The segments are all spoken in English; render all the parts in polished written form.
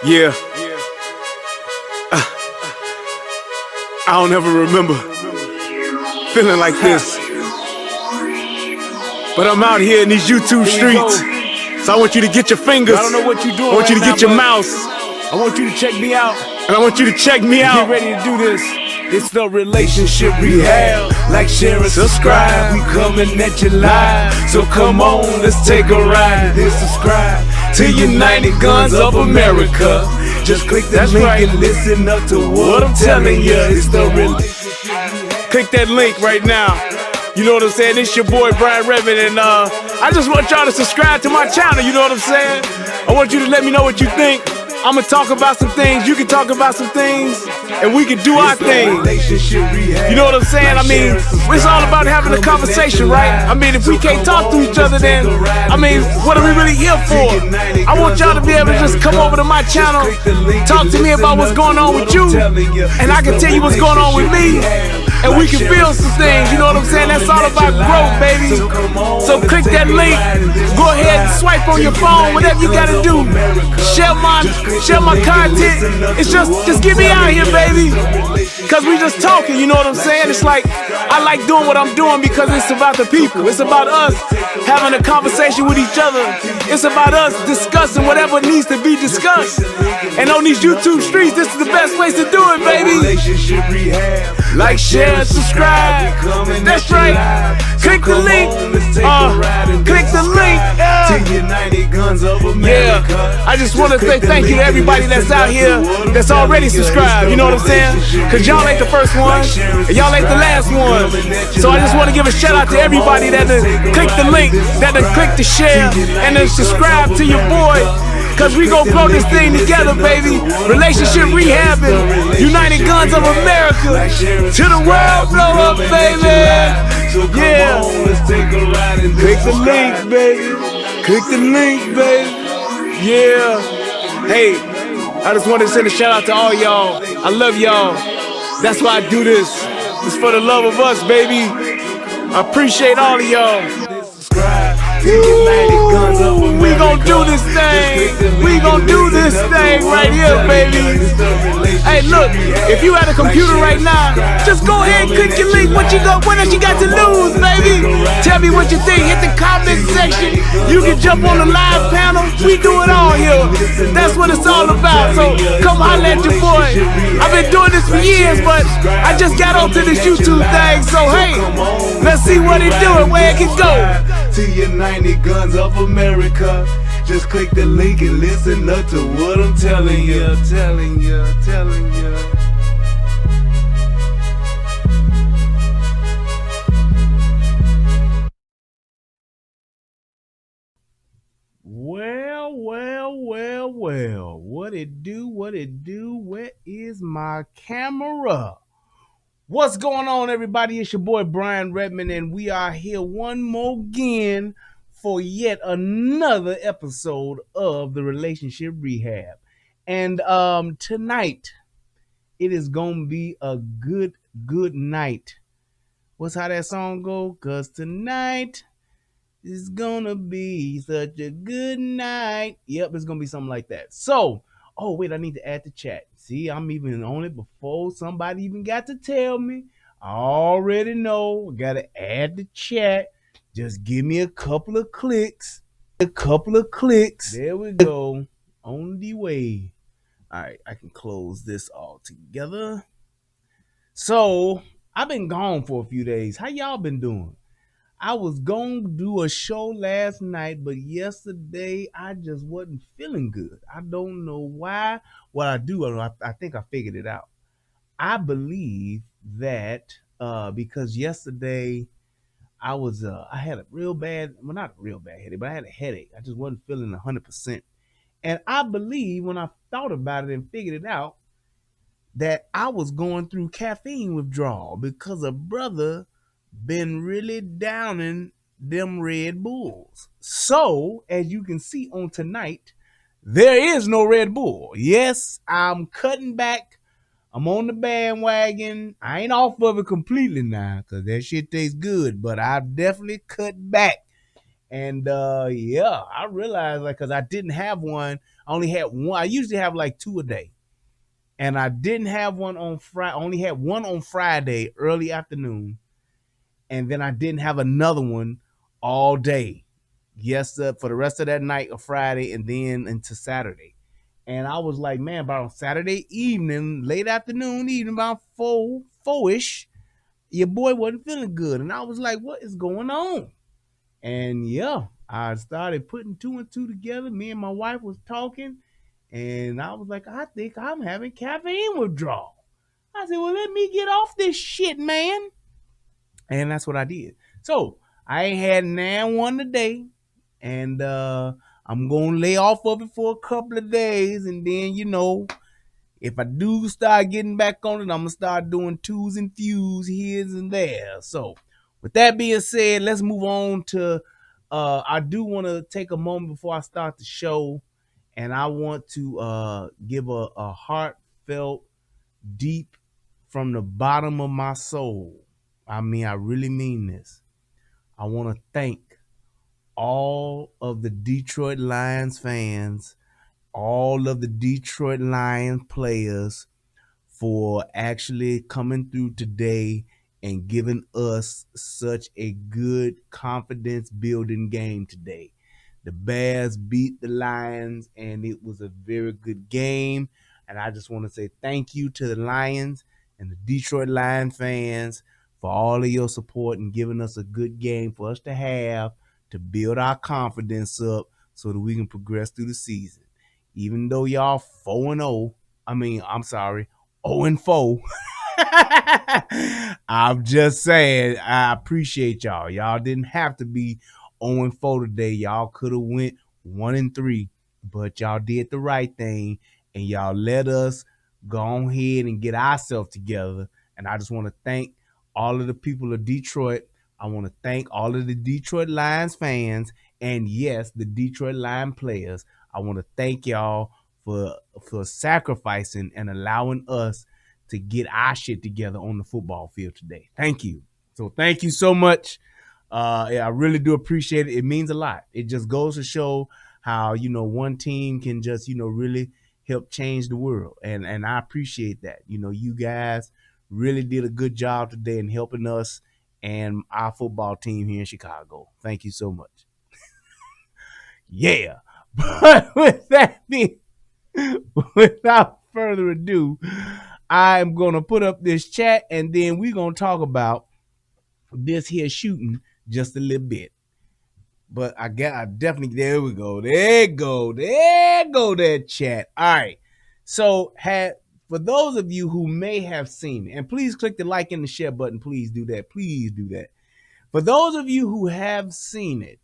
Yeah, I don't ever remember feeling like this. But I'm out here in these YouTube streets. So I want you to get your fingers. I don't know what you're doing. I want you to right get now, your mouse. I want you to check me out. And I want you to check me out. Get ready to do this. It's the relationship rehab. Like, share, and subscribe. We coming at you live. So come on, let's take a ride. Then subscribe to United Guns of America. Just click that link and listen up to what I'm telling you. It's the relationship. Click that link right now. You know what I'm saying? It's your boy Brian Redmond, and I just want y'all to subscribe to my channel. You know what I'm saying? I want you to let me know what you think. I'm gonna talk about some things, you can talk about some things, and we can do our thing. You know what I'm saying? I mean, it's all about having a conversation, right? I mean, if we can't talk to each other, then, I mean, what are we really here for? I want y'all to be able to just come over to my channel, talk to me about what's going on with you, and I can tell you what's going on with me, and we can build some things. You know what I'm saying? That's all about growth, baby. So click that link, go ahead and swipe on your phone, whatever you gotta do. Share my content. It's just get me out here, baby. Cause we just talking, you know what I'm saying? It's like, I like doing what I'm doing because it's about the people. It's about us having a conversation with each other. It's about us discussing whatever needs to be discussed. And on these YouTube streets, this is the best place to do it, baby. Like, share, subscribe. That's right. Click the link. Click the link. Yeah. I just want to say thank you to everybody that's out here that's already subscribed. You know what I'm saying? Cause y'all ain't the first one, and y'all ain't the last one. So I just want to give a shout out to everybody that click the link, that click the share, and then subscribe to your boy. Cause we gon' grow this thing together, baby. Relationship rehabbing, United Guns of America. To the world, blow up, baby. Yeah. Click the link, baby. Click the link, baby. Yeah. Hey, I just wanted to send a shout out to all y'all. I love y'all. That's why I do this. It's for the love of us, baby. I appreciate all of y'all. Ooh, we gon' do this thing. We gon' do this thing right here, baby. Hey, look, if you at a computer right now, just go ahead and click your link. What else you got to lose, baby? Tell me what you think. Hit the comment section. You can jump on the live panel. We do it all here. That's what it's all about. So come holler at your boy. I've been doing this for years, but I just got onto this YouTube thing. So hey, let's see what it do and where it can go. To United Guns of America. Just click the link and listen up to what I'm telling you. Well. What it do? Where is my camera? What's going on, everybody? It's your boy Brian Redmond, and we are here one more again for yet another episode of the Relationship Rehab. And tonight, it is gonna be a good night. What's how that song go? Cause tonight is gonna be such a good night. Yep, it's gonna be something like that. So, oh wait, I need to add the chat. See, I'm even on it before somebody even got to tell me. I already know. I gotta add the chat. Just give me a couple of clicks. There we go. On the way. All right, I can close this all together. So, I've been gone for a few days. How y'all been doing? I was going to do a show last night, but yesterday I just wasn't feeling good. I don't know why. What I do, I think I figured it out. I believe that because yesterday I had a real bad, well, not a real bad headache, but I had a headache. I just wasn't feeling 100%. And I believe when I thought about it and figured it out that I was going through caffeine withdrawal because a brother been really downing them Red Bulls. So, as you can see on tonight, there is no Red Bull. Yes, I'm cutting back. I'm on the bandwagon. I ain't off of it completely now because that shit tastes good, but I've definitely cut back. And yeah, I realized, like, because I didn't have one I only had one. I usually have like 2 a day, and I didn't have one on Friday. Only had one on Friday early afternoon, and then I didn't have another one all day. Yes, for the rest of that night of Friday, and then into Saturday. And I was like, man, about Saturday evening, late afternoon, evening, about 4-ish, your boy wasn't feeling good. And I was like, what is going on? And yeah, I started putting 2 and 2 together. Me and my wife was talking, and I was like, I think I'm having caffeine withdrawal. I said, well, let me get off this shit, man. And that's what I did. So I ain't had now one today, and I'm gonna lay off of it for a couple of days, and then if I do start getting back on it, I'm gonna start doing 2s and fews here and there. So with that being said, let's move on to I do want to take a moment before I start the show, and I want to give a heartfelt, deep, from the bottom of my soul. I mean, I really mean this. I want to thank all of the Detroit Lions fans, all of the Detroit Lions players for actually coming through today and giving us such a good confidence building game today. The Bears beat the Lions, and it was a very good game. And I just want to say thank you to the Lions and the Detroit Lions fans for all of your support and giving us a good game for us to have to build our confidence up so that we can progress through the season. Even though y'all 4-0, I'm sorry, 0-4. I'm just saying, I appreciate y'all. Y'all didn't have to be 0-4 today. Y'all could have went 1-3, but y'all did the right thing, and y'all let us go ahead and get ourselves together. And I just want to thank all of the people of Detroit. I want to thank all of the Detroit Lions fans, and yes, the Detroit Lions players. I want to thank y'all for sacrificing and allowing us to get our shit together on the football field today. Thank you. So thank you so much. Yeah, I really do appreciate it. It means a lot. It just goes to show how, one team can just, really help change the world. And I appreciate that. You guys really did a good job today in helping us and our football team here in Chicago. Thank you so much. Yeah. But with that being, without further ado, I'm going to put up this chat, and then we're going to talk about this here shooting just a little bit. But I definitely, there we go. There go that chat. All right. So for those of you who may have seen it, and please click the like and the share button. Please do that. Please do that. For those of you who have seen it,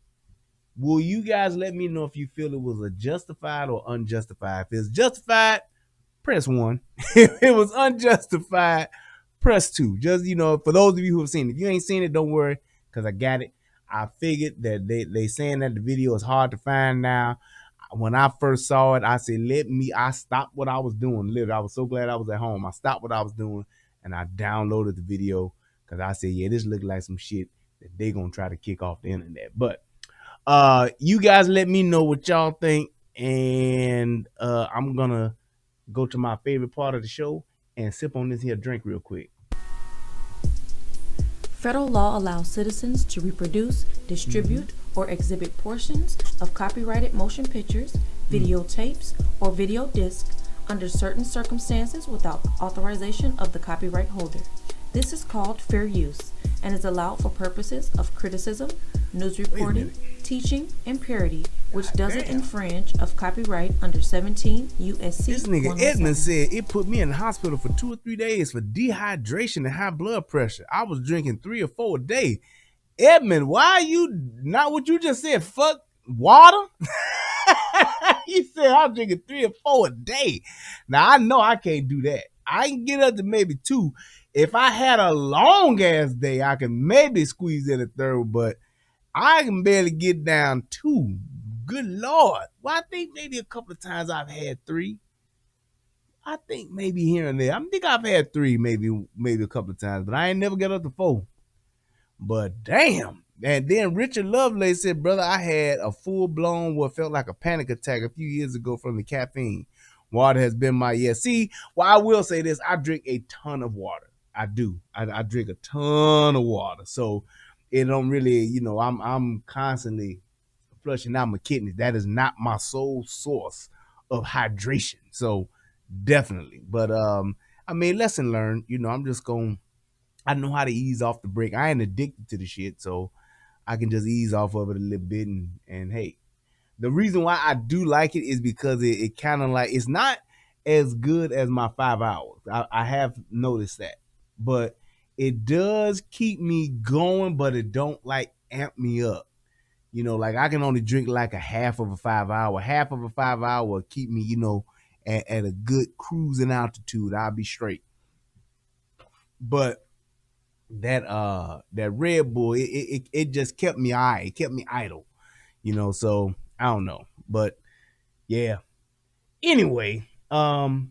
will you guys let me know if you feel it was a justified or unjustified? If it's justified, press 1. If it was unjustified, press 2. Just, for those of you who have seen it. If you ain't seen it, don't worry, because I got it. I figured that they saying that the video is hard to find now. When I first saw it, I said, I stopped what I was doing. Literally, I was so glad I was at home. I stopped what I was doing, and I downloaded the video, because I said, yeah, this looked like some shit that they going to try to kick off the internet. But you guys let me know what y'all think, and I'm going to go to my favorite part of the show and sip on this here drink real quick. Federal law allows citizens to reproduce, distribute, or exhibit portions of copyrighted motion pictures, videotapes, or video discs under certain circumstances without authorization of the copyright holder. This is called fair use and is allowed for purposes of criticism, news reporting, teaching, and parody, which doesn't infringe of copyright under 17 U.S.C. This nigga Edmund said it put me in the hospital for 2 or 3 days for dehydration and high blood pressure. I was drinking 3 or 4 a day. Edmund, why are you not what you just said? Fuck water? You said I'm drinking 3 or 4 a day. Now I know I can't do that. I can get up to maybe 2. If I had a long ass day, I can maybe squeeze in a 3rd, but I can barely get down 2. Good Lord. Well, I think maybe a couple of times I've had 3. I think maybe here and there. I think I've had 3 maybe a couple of times, but I ain't never got up to 4. But damn, And then Richard Lovelace said, brother, I had a full-blown what felt like a panic attack a few years ago from the caffeine. Water has been my See, well, I will say this. I drink a ton of water. I do. I drink a ton of water. So it don't really, I'm constantly flushing out my kidneys. That is not my sole source of hydration. So definitely. But I mean, lesson learned. I know how to ease off the brake. I ain't addicted to the shit, so I can just ease off of it a little bit. And hey, the reason why I do like it is because it kind of like, it's not as good as my 5 hours. I have noticed that, but it does keep me going, but it don't like amp me up. Like I can only drink like a half of a 5 hour. Half of a 5 hour will keep me, at a good cruising altitude. I'll be straight. But that Red Bull, it just kept me it kept me idle, so I don't know. But yeah. Anyway, good.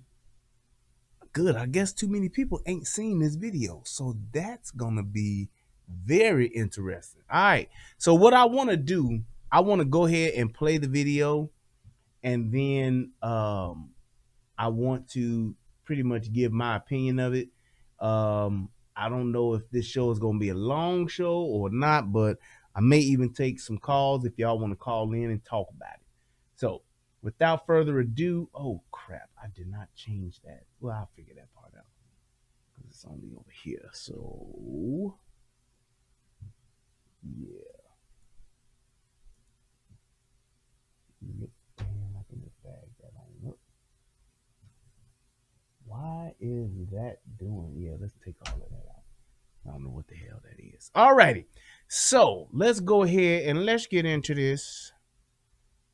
I guess too many people ain't seen this video. So that's gonna be very interesting. All right. So what I want to do, I want to go ahead and play the video, and then I want to pretty much give my opinion of it. I don't know if this show is going to be a long show or not, but I may even take some calls if y'all want to call in and talk about it. So without further ado, oh crap, I did not change that. Well, I'll figure that part out because it's only over here. So yeah. Yep. Damn, I can just bag that on up. Why is that doing? Yeah, let's take all of that out. I don't know what the hell that is. Alrighty. So let's go ahead and let's get into this.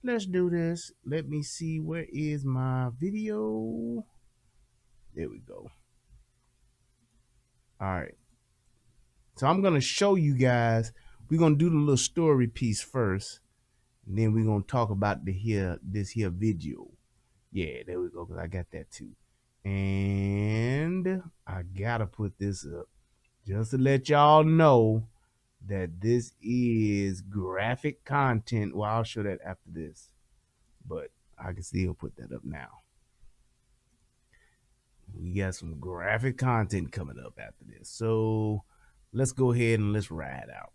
Let's do this. Let me see. Where is my video? There we go. All right. So I'm going to show you guys. We're going to do the little story piece first. And then we're going to talk about this here video. Yeah, there we go. Because I got that too. And I got to put this up just to let y'all know that this is graphic content. Well, I'll show that after this, but I can still put that up now. We got some graphic content coming up after this. So let's go ahead and let's ride out.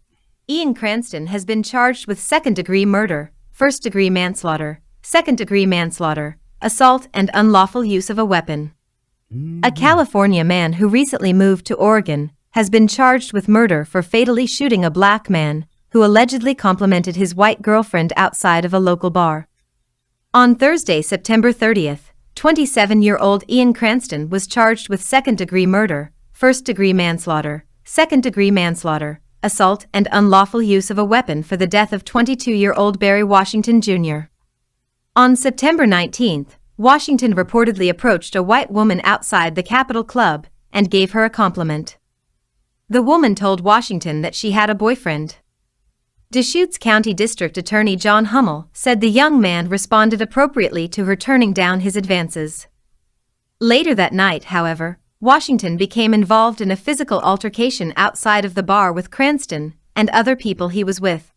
Ian Cranston has been charged with second-degree murder, first-degree manslaughter, second-degree manslaughter, assault, and unlawful use of a weapon. A California man who recently moved to Oregon has been charged with murder for fatally shooting a black man who allegedly complimented his white girlfriend outside of a local bar. On Thursday, September 30th, 27-year-old Ian Cranston was charged with second-degree murder, first-degree manslaughter, second-degree manslaughter, assault, and unlawful use of a weapon for the death of 22-year-old Barry Washington Jr. On September 19th, Washington reportedly approached a white woman outside the Capitol Club and gave her a compliment. The woman told Washington that she had a boyfriend. Deschutes County District Attorney John Hummel said the young man responded appropriately to her turning down his advances. Later that night, however, Washington became involved in a physical altercation outside of the bar with Cranston and other people he was with.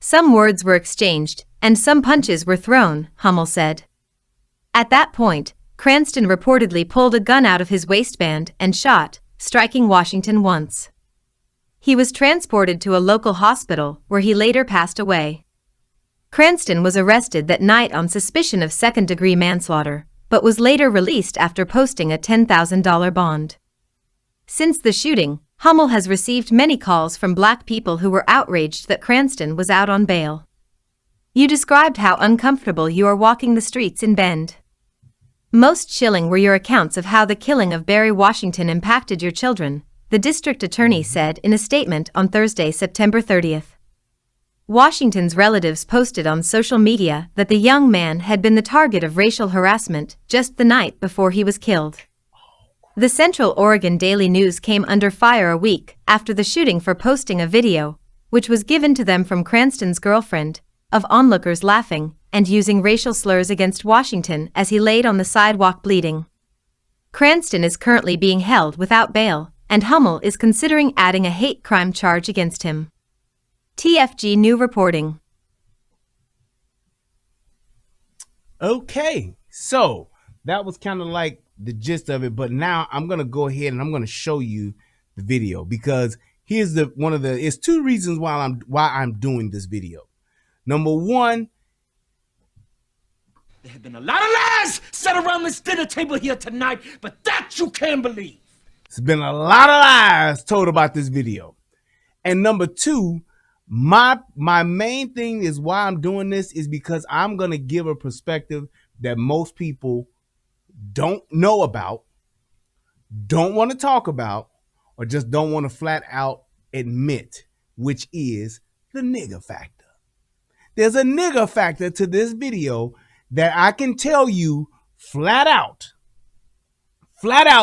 Some words were exchanged, and some punches were thrown, Hummel said. At that point, Cranston reportedly pulled a gun out of his waistband and shot, striking Washington once. He was transported to a local hospital where he later passed away. Cranston was arrested that night on suspicion of second-degree manslaughter, but was later released after posting a $10,000 bond. Since the shooting, Hummel has received many calls from black people who were outraged that Cranston was out on bail. You described how uncomfortable you are walking the streets in Bend. Most chilling were your accounts of how the killing of Barry Washington impacted your children, the district attorney said in a statement on Thursday, September 30th. Washington's relatives posted on social media that the young man had been the target of racial harassment just the night before he was killed. The Central Oregon Daily News came under fire a week after the shooting for posting a video, which was given to them from Cranston's girlfriend, of onlookers laughing and using racial slurs against Washington as he laid on the sidewalk bleeding. Cranston is currently being held without bail, and Hummel is considering adding a hate crime charge against him. TFG New Reporting. Okay, so that was kind of like the gist of it, but now I'm gonna go ahead and I'm gonna show you the video because here's it's two reasons why I'm doing this video. Number one, there have been a lot of lies set around this dinner table here tonight, but that you can't believe. there's been a lot of lies told about this video. And number two, my main thing is why I'm doing this is because I'm going to give a perspective that most people don't know about, don't want to talk about, or just don't want to flat out admit, which is the nigger factor. There's a nigger factor to this video that I can tell you flat out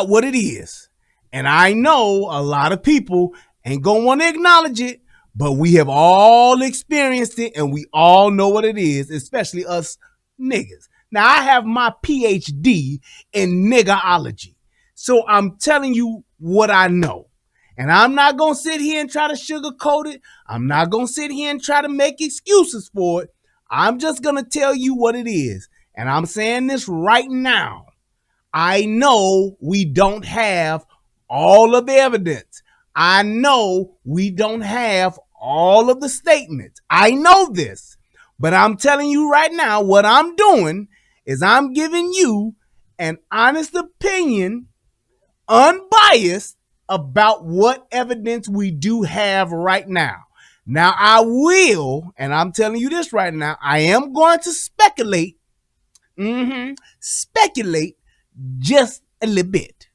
what it is. And I know a lot of people ain't gonna want to acknowledge it, but we have all experienced it and we all know what it is, especially us niggas. Now, I have my PhD in niggerology, so I'm telling you what I know. And I'm not gonna sit here and try to sugarcoat it. I'm not gonna sit here and try to make excuses for it. I'm just gonna tell you what it is. And I'm saying this right now. I know we don't have all of the evidence. I know we don't have all of the statements. I know this, but I'm telling you right now, what I'm doing is I'm giving you an honest opinion, unbiased, about what evidence we do have right now. Now, I will, and I'm telling you this right now, I am going to speculate, speculate just a little bit,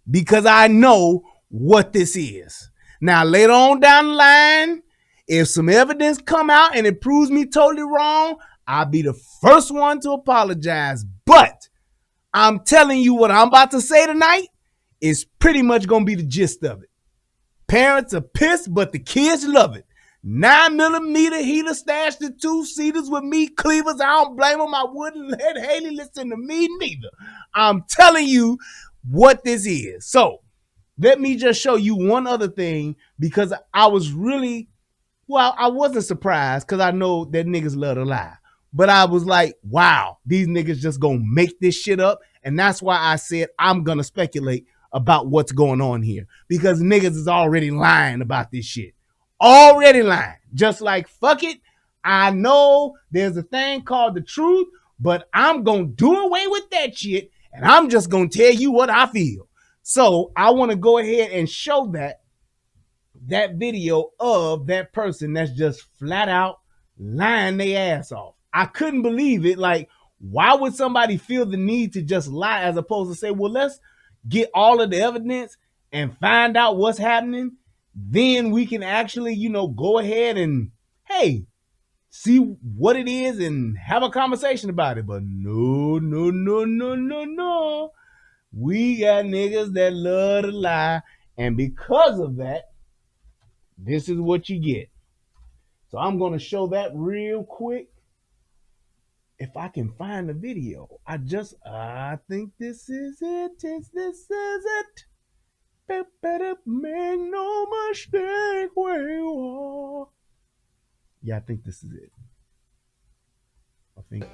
because I know what this is. Now, later on down the line, if some evidence come out and it proves me totally wrong, I'll be the first one to apologize. But I'm telling you what I'm about to say tonight is pretty much going to be the gist of it. Parents are pissed, but the kids love it. 9mm heater stashed in 2-seaters with meat cleavers. I don't blame them. I wouldn't let Haley listen to me neither. I'm telling you what this is. So let me just show you one other thing, because I was really, well, I wasn't surprised because I know that niggas love to lie. But I was like, wow, these niggas just gonna make this shit up. And that's why I said I'm gonna speculate about what's going on here, because niggas is already lying about this shit. Already lying. Just like, fuck it, I know there's a thing called the truth, but I'm gonna do away with that shit and I'm just gonna tell you what I feel. So I want to go ahead and show that video of that person that's just flat out lying their ass off. I couldn't believe it. Like, why would somebody feel the need to just lie as opposed to say, well, let's get all of the evidence and find out what's happening? Then we can actually, go ahead and, hey, see what it is and have a conversation about it. But no. We got niggas that love to lie. And because of that, this is what you get. So I'm going to show that real quick. If I can find the video. I think this is it. This is it. Better make no mistake where you are. Yeah, I think this is it.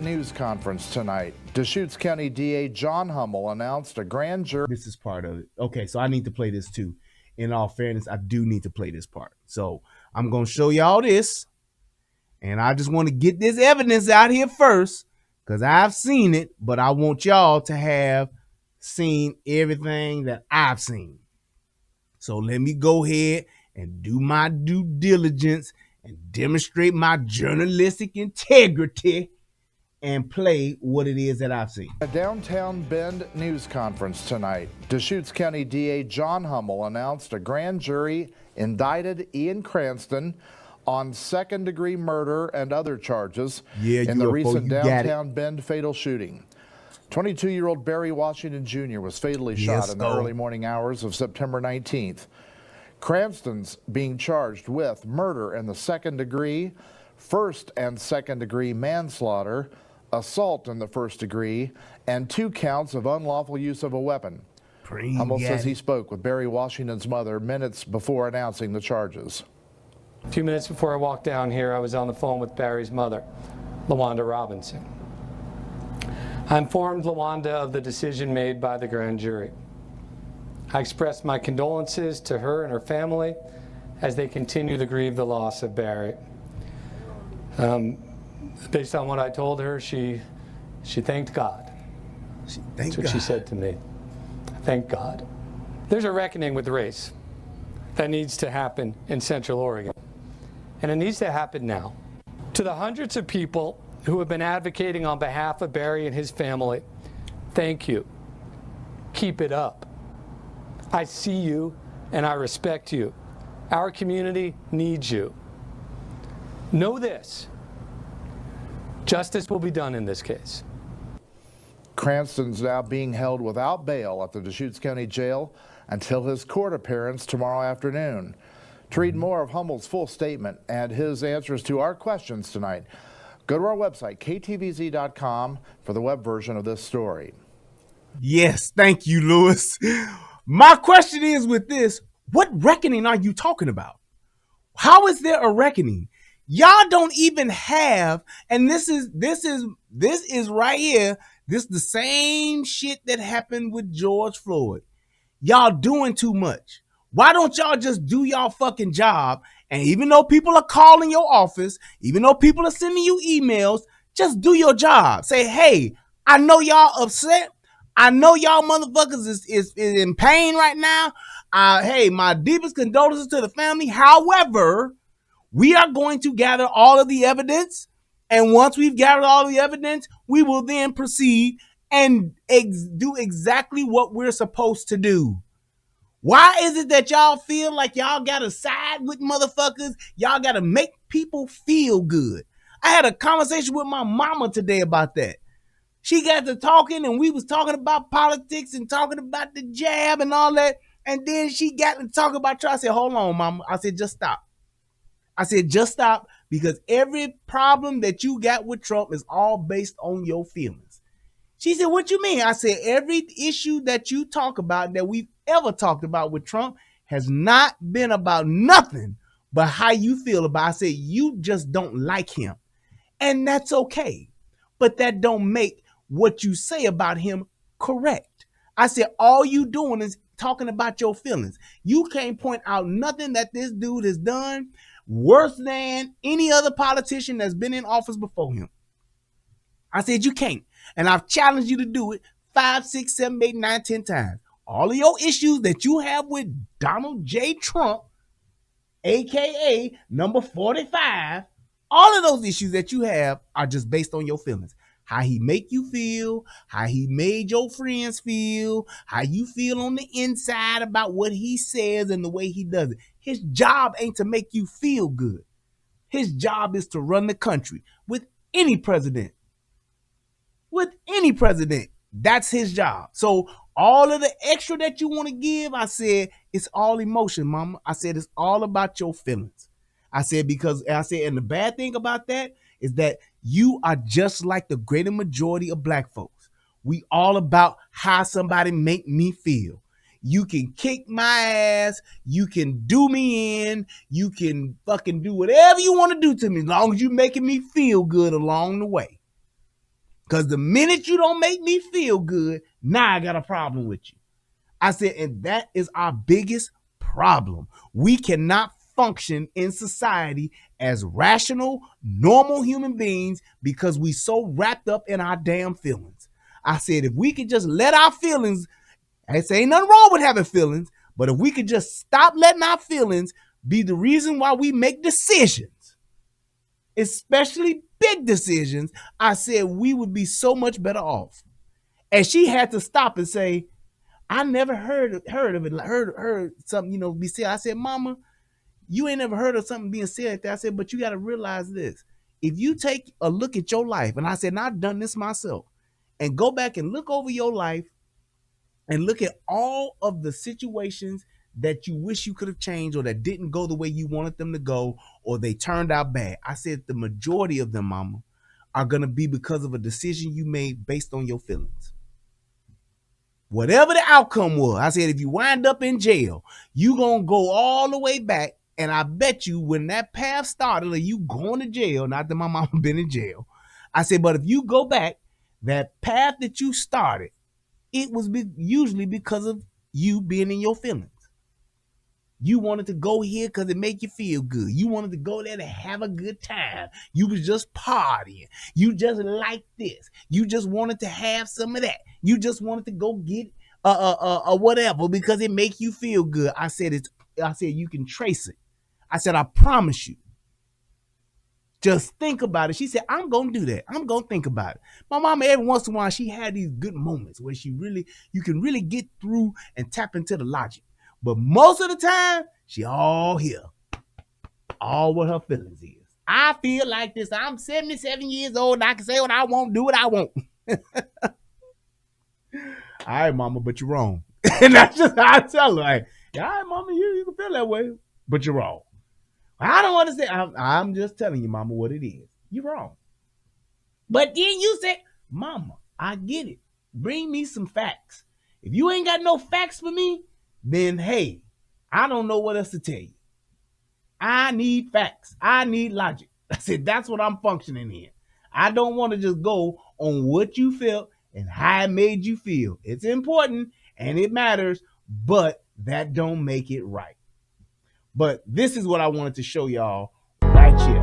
News conference tonight. Deschutes County DA John Hummel announced a grand jury. This is part of it. Okay, so I need to play this too. In all fairness, I do need to play this part. So I'm going to show y'all this. And I just want to get this evidence out here first, because I've seen it, but I want y'all to have seen everything that I've seen. So let me go ahead and do my due diligence and demonstrate my journalistic integrity and play what it is that I've seen. A downtown Bend news conference tonight. Deschutes County DA John Hummel announced a grand jury indicted Ian Cranston on second-degree murder and other charges in the recent downtown Bend fatal shooting. 22-year-old Barry Washington Jr. was fatally shot in the early morning hours of September 19th. Cranston's being charged with murder in the second degree, first and second degree manslaughter, assault in the first degree, and 2 counts of unlawful use of a weapon. Hummel says he spoke with Barry Washington's mother minutes before announcing the charges. A few minutes before I walked down here, I was on the phone with Barry's mother, LaWanda Robinson. I informed LaWanda of the decision made by the grand jury. I expressed my condolences to her and her family as they continue to grieve the loss of Barry. Based on what I told her, she thanked God. That's what she said to me. Thank God. There's a reckoning with race that needs to happen in Central Oregon. And it needs to happen now. To the hundreds of people who have been advocating on behalf of Barry and his family, thank you. Keep it up. I see you and I respect you. Our community needs you. Know this, justice will be done in this case. Cranston's now being held without bail at the Deschutes County Jail until his court appearance tomorrow afternoon. To read more of Hummel's full statement and his answers to our questions tonight, go to our website, ktvz.com, for the web version of this story. Yes, thank you, Lewis. My question is with this, what reckoning are you talking about? How is there a reckoning? Y'all don't even have, and this is right here, this is the same shit that happened with George Floyd. Y'all doing too much. Why don't y'all just do y'all fucking job? And even though people are calling your office, even though people are sending you emails, just do your job. Say, hey, I know y'all upset. I know y'all motherfuckers is in pain right now. Hey, my deepest condolences to the family. However, we are going to gather all of the evidence. And once we've gathered all the evidence, we will then proceed and do exactly what we're supposed to do. Why is it that y'all feel like y'all got to side with motherfuckers? Y'all got to make people feel good. I had a conversation with my mama today about that. She got to talking and we was talking about politics and talking about the jab and all that. And then she got to talk about Trump. I said, hold on, mama. I said, just stop. I said, just stop, because every problem that you got with Trump is all based on your feelings. She said, what you mean? I said, every issue that you talk about, that we've ever talked about with Trump, has not been about nothing but how you feel about it. I said, you just don't like him. And that's okay. But that don't make what you say about him correct. I said, all you doing is talking about your feelings. You can't point out nothing that this dude has done worse than any other politician that's been in office before him. I said, you can't. And I've challenged you to do it 5, 6, 7, 8, 9, 10 times. All of your issues that you have with Donald J. Trump, AKA number 45, all of those issues that you have are just based on your feelings. How he make you feel, how he made your friends feel, how you feel on the inside about what he says and the way he does it. His job ain't to make you feel good. His job is to run the country with any president. With any president, that's his job. So all of the extra that you want to give, I said, it's all emotion, mama. I said, it's all about your feelings. I said, and the bad thing about that is that you are just like the greater majority of black folks. We all about how somebody make me feel. You can kick my ass. You can do me in. You can fucking do whatever you want to do to me, as long as you're making me feel good along the way. Because the minute you don't make me feel good, now I got a problem with you. I said, and that is our biggest problem. We cannot function in society as rational, normal human beings because we so wrapped up in our damn feelings. I said, if we could just let our feelings, I say ain't nothing wrong with having feelings, but if we could just stop letting our feelings be the reason why we make decisions, especially big decisions, I said we would be so much better off. And she had to stop and say, I never heard of it, heard something, be said. I said, mama, you ain't never heard of something being said like that. I said, but you got to realize this. If you take a look at your life, and I said, and I've done this myself, and go back and look over your life and look at all of the situations that you wish you could have changed or that didn't go the way you wanted them to go or they turned out bad. I said the majority of them, mama, are going to be because of a decision you made based on your feelings. Whatever the outcome was, I said, if you wind up in jail, you going to go all the way back And I bet you when that path started, like you going to jail, not that my mama been in jail. I said, but if you go back, that path that you started, it was usually because of you being in your feelings. You wanted to go here because it make you feel good. You wanted to go there to have a good time. You was just partying. You just liked this. You just wanted to have some of that. You just wanted to go get whatever because it make you feel good. I said you can trace it. I said, I promise you. Just think about it. She said, I'm going to do that. I'm going to think about it. My mama, every once in a while, she had these good moments where you can really get through and tap into the logic. But most of the time, she all here. All what her feelings is. I feel like this. I'm 77 years old and I can say what I want, do what I want. All right, mama, but you're wrong. And that's just how I tell her. Like, all right, mama, you can feel that way, but you're wrong. I don't understand. I'm just telling you, mama, what it is. You're wrong. But then you said, mama, I get it. Bring me some facts. If you ain't got no facts for me, then hey, I don't know what else to tell you. I need facts. I need logic. I said, that's what I'm functioning in. I don't want to just go on what you felt and how it made you feel. It's important and it matters, but that don't make it right. But this is what I wanted to show y'all right here.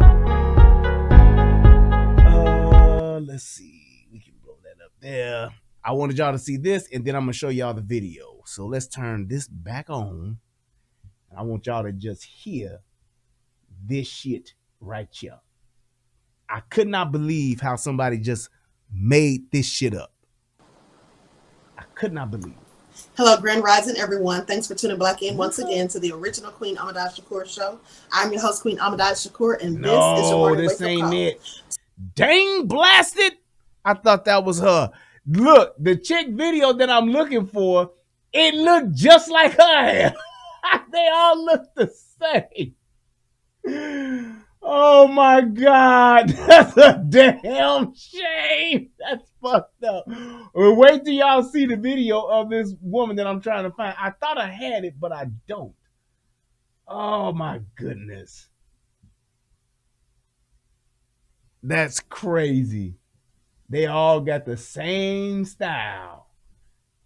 Let's see. We can blow that up there. I wanted y'all to see this, and then I'm going to show y'all the video. So let's turn this back on. I want y'all to just hear this shit right here. I could not believe how somebody just made this shit up. I could not believe it. Hello, Grand Rising, everyone. Thanks for tuning back in once again to the original Queen Amadai Shakur show. I'm your host, Queen Amadai Shakur, and this is your morning this wake-up ain't call. it. Dang blasted. I thought that was her. Look, the chick video that I'm looking for, it looked just like her hair. They all look the same. Oh my God. That's a damn shame. That's fucked up. Well, wait till y'all see the video of this woman that I'm trying to find. I thought I had it, but I don't. Oh my goodness. That's crazy. They all got the same style.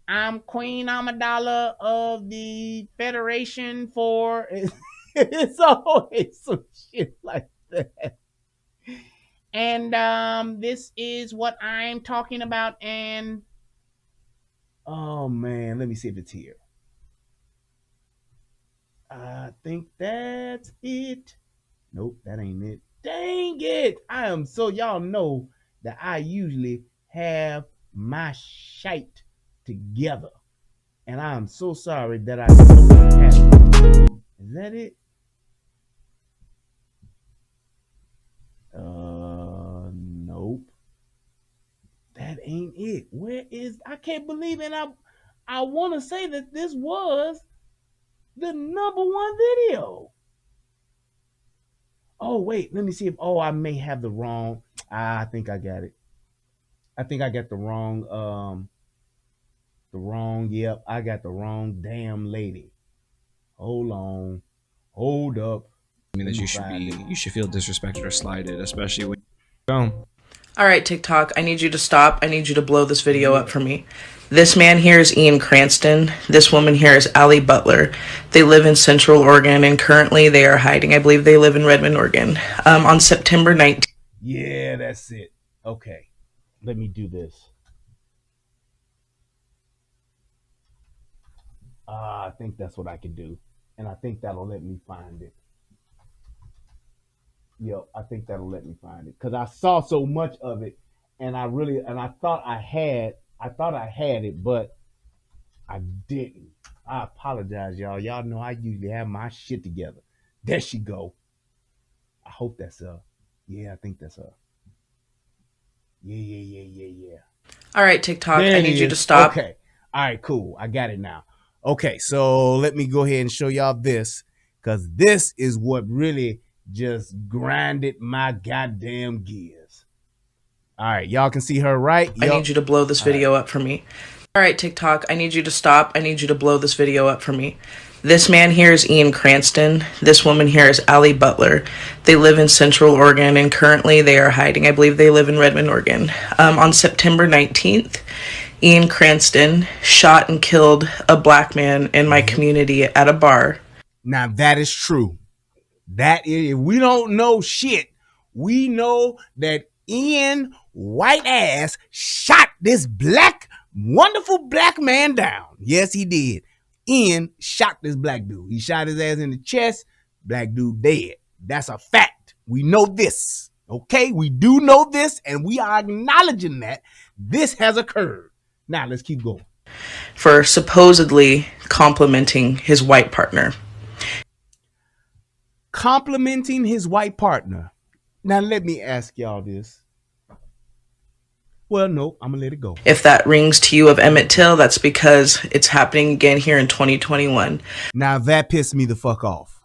I'm Queen Amidala of the Federation for... It's always some shit like that. And this is what I'm talking about. And oh man, let me see if it's here. I think that's it. Nope, that ain't it. Dang it. I am so, y'all know that I usually have my shite together. And I am so sorry that I don't have it. Is that it? Nope. That ain't it. Where is, I can't believe it. I want to say that this was the #1 video. Oh, wait, let me see if, I may have the wrong, I think I got it. I think I got the wrong, yep, I got the wrong damn lady. Hold on. Hold up. I mean, that you should feel disrespected or slighted, especially when you All right, TikTok, I need you to stop. I need you to blow this video up for me. This man here is Ian Cranston. This woman here is Allie Butler. They live in Central Oregon, and currently they are hiding. I believe they live in Redmond, Oregon. On September 19th. Yeah, that's it. Okay, let me do this. I think that's what I can do. And I think that'll let me find it. Yep, I think that'll let me find it. Because I saw so much of it, and I thought I had it, but I didn't. I apologize, y'all. Y'all know I usually have my shit together. There she go. I hope that's her. Yeah, I think that's her. Yeah. All right, TikTok, There I it need you is. to stop. Okay. All right, cool. I got it now. Okay, so let me go ahead and show y'all this, because this is what really just grinded my goddamn gears. All right, y'all can see her, right? I need you to blow this video up for me. All right, TikTok, I need you to stop. I need you to blow this video up for me. This man here is Ian Cranston. This woman here is Allie Butler. They live in Central Oregon, and currently they are hiding. I believe they live in Redmond, Oregon. On September 19th, Ian Cranston shot and killed a black man in my community at a bar. Now that is true. That is, if we don't know shit, we know that Ian white ass shot this wonderful black man down. Yes, he did. Ian shot this black dude. He shot his ass in the chest. Black dude dead. That's a fact. We know this. Okay? We do know this, and we are acknowledging that this has occurred. Now, let's keep going. For supposedly complimenting his white partner. Complimenting his white partner. Now, let me ask y'all this. Well, no, I'm going to let it go. If that rings to you of Emmett Till, that's because it's happening again here in 2021. Now, that pissed me the fuck off.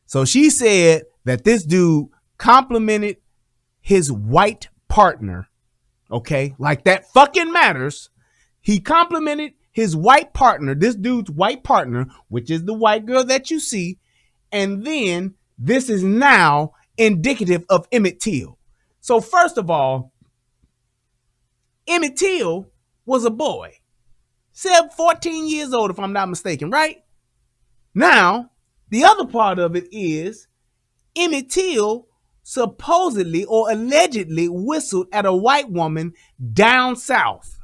So she said that this dude complimented his white partner. Okay? Like that fucking matters. He complimented his white partner, this dude's white partner, which is the white girl that you see. And then this is now indicative of Emmett Till. So first of all, Emmett Till was a boy, 14 years old, if I'm not mistaken, right? Now, the other part of it is Emmett Till supposedly or allegedly whistled at a white woman down south,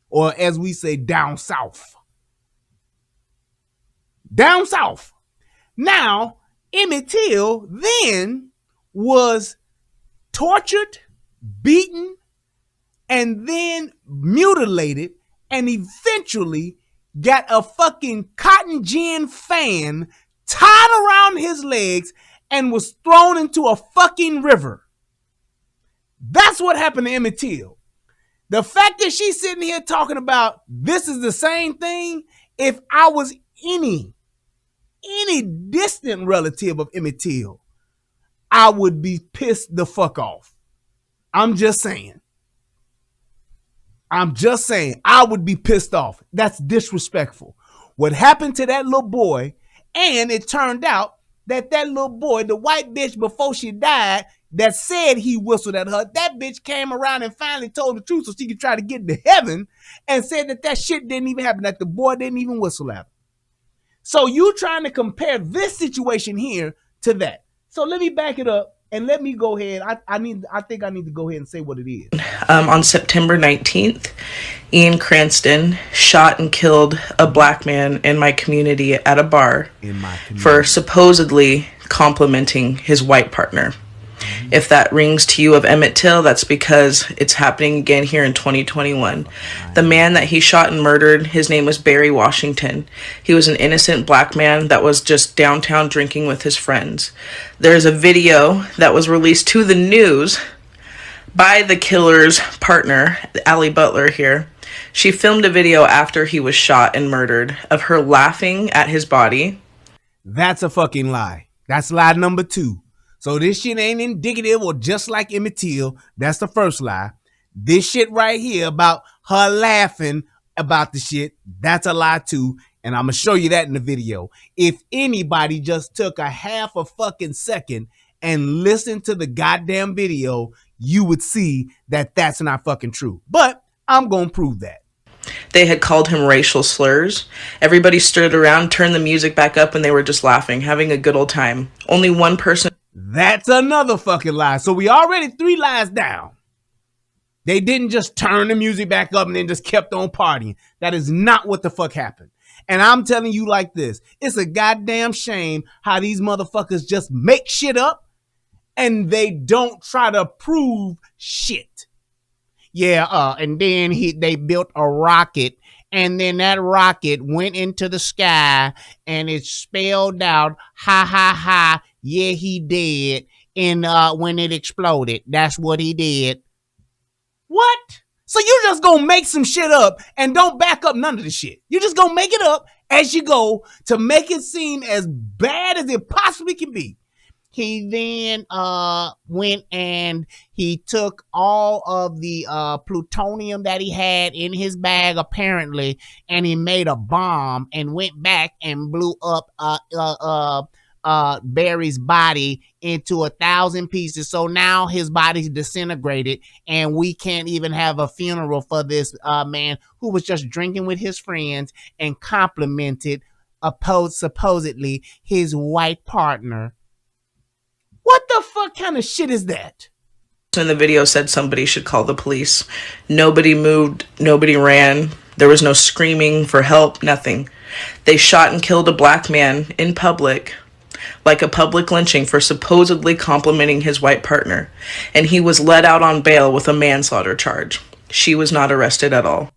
or as we say, down south. Down south. Now, Emmett Till then was tortured, beaten, and then mutilated, and eventually got a fucking cotton gin fan tied around his legs and was thrown into a fucking river. That's what happened to Emmett Till. The fact that she's sitting here talking about this is the same thing, if I was any distant relative of Emmett Till, I would be pissed the fuck off. I'm just saying, I would be pissed off. That's disrespectful. What happened to that little boy, and it turned out that little boy, the white bitch before she died, that said he whistled at her, that bitch came around and finally told the truth so she could try to get into heaven, and said that shit didn't even happen, that the boy didn't even whistle at her. So you trying to compare this situation here to that. So let me back it up. And let me go ahead. I think I need to go ahead and say what it is. On September 19th, Ian Cranston shot and killed a black man in my community at a bar for supposedly complimenting his white partner. If that rings to you of Emmett Till, that's because it's happening again here in 2021. The man that he shot and murdered, his name was Barry Washington. He was an innocent black man that was just downtown drinking with his friends. There's a video that was released to the news by the killer's partner, Allie Butler here. She filmed a video after he was shot and murdered of her laughing at his body. That's a fucking lie. That's lie number 2. So this shit ain't indicative or just like Emmett Till. That's the first lie. This shit right here about her laughing about the shit, that's a lie too. And I'm going to show you that in the video. If anybody just took a half a fucking second and listened to the goddamn video, you would see that that's not fucking true. But I'm going to prove that. They had called him racial slurs. Everybody stood around, turned the music back up, and they were just laughing, having a good old time. Only one person. That's another fucking lie. So we already 3 lies down. They didn't just turn the music back up and then just kept on partying. That is not what the fuck happened. And I'm telling you like this. It's a goddamn shame how these motherfuckers just make shit up and they don't try to prove shit. Yeah, and then they built a rocket, and then that rocket went into the sky, and it spelled out, ha, ha, ha, yeah, he did, and when it exploded, that's what he did. What? So you just gonna make some shit up and don't back up none of the shit. You just gonna make it up as you go to make it seem as bad as it possibly can be. He then went and he took all of the plutonium that he had in his bag, apparently, and he made a bomb and went back and blew up Barry's body into 1,000 pieces. So now his body's disintegrated, and we can't even have a funeral for this man who was just drinking with his friends and complimented supposedly his white partner. What the fuck kind of shit is that? In the video said somebody should call the police. Nobody moved, nobody ran. There was no screaming for help, nothing. They shot and killed a black man in public, like a public lynching, for supposedly complimenting his white partner. And he was let out on bail with a manslaughter charge. She was not arrested at all.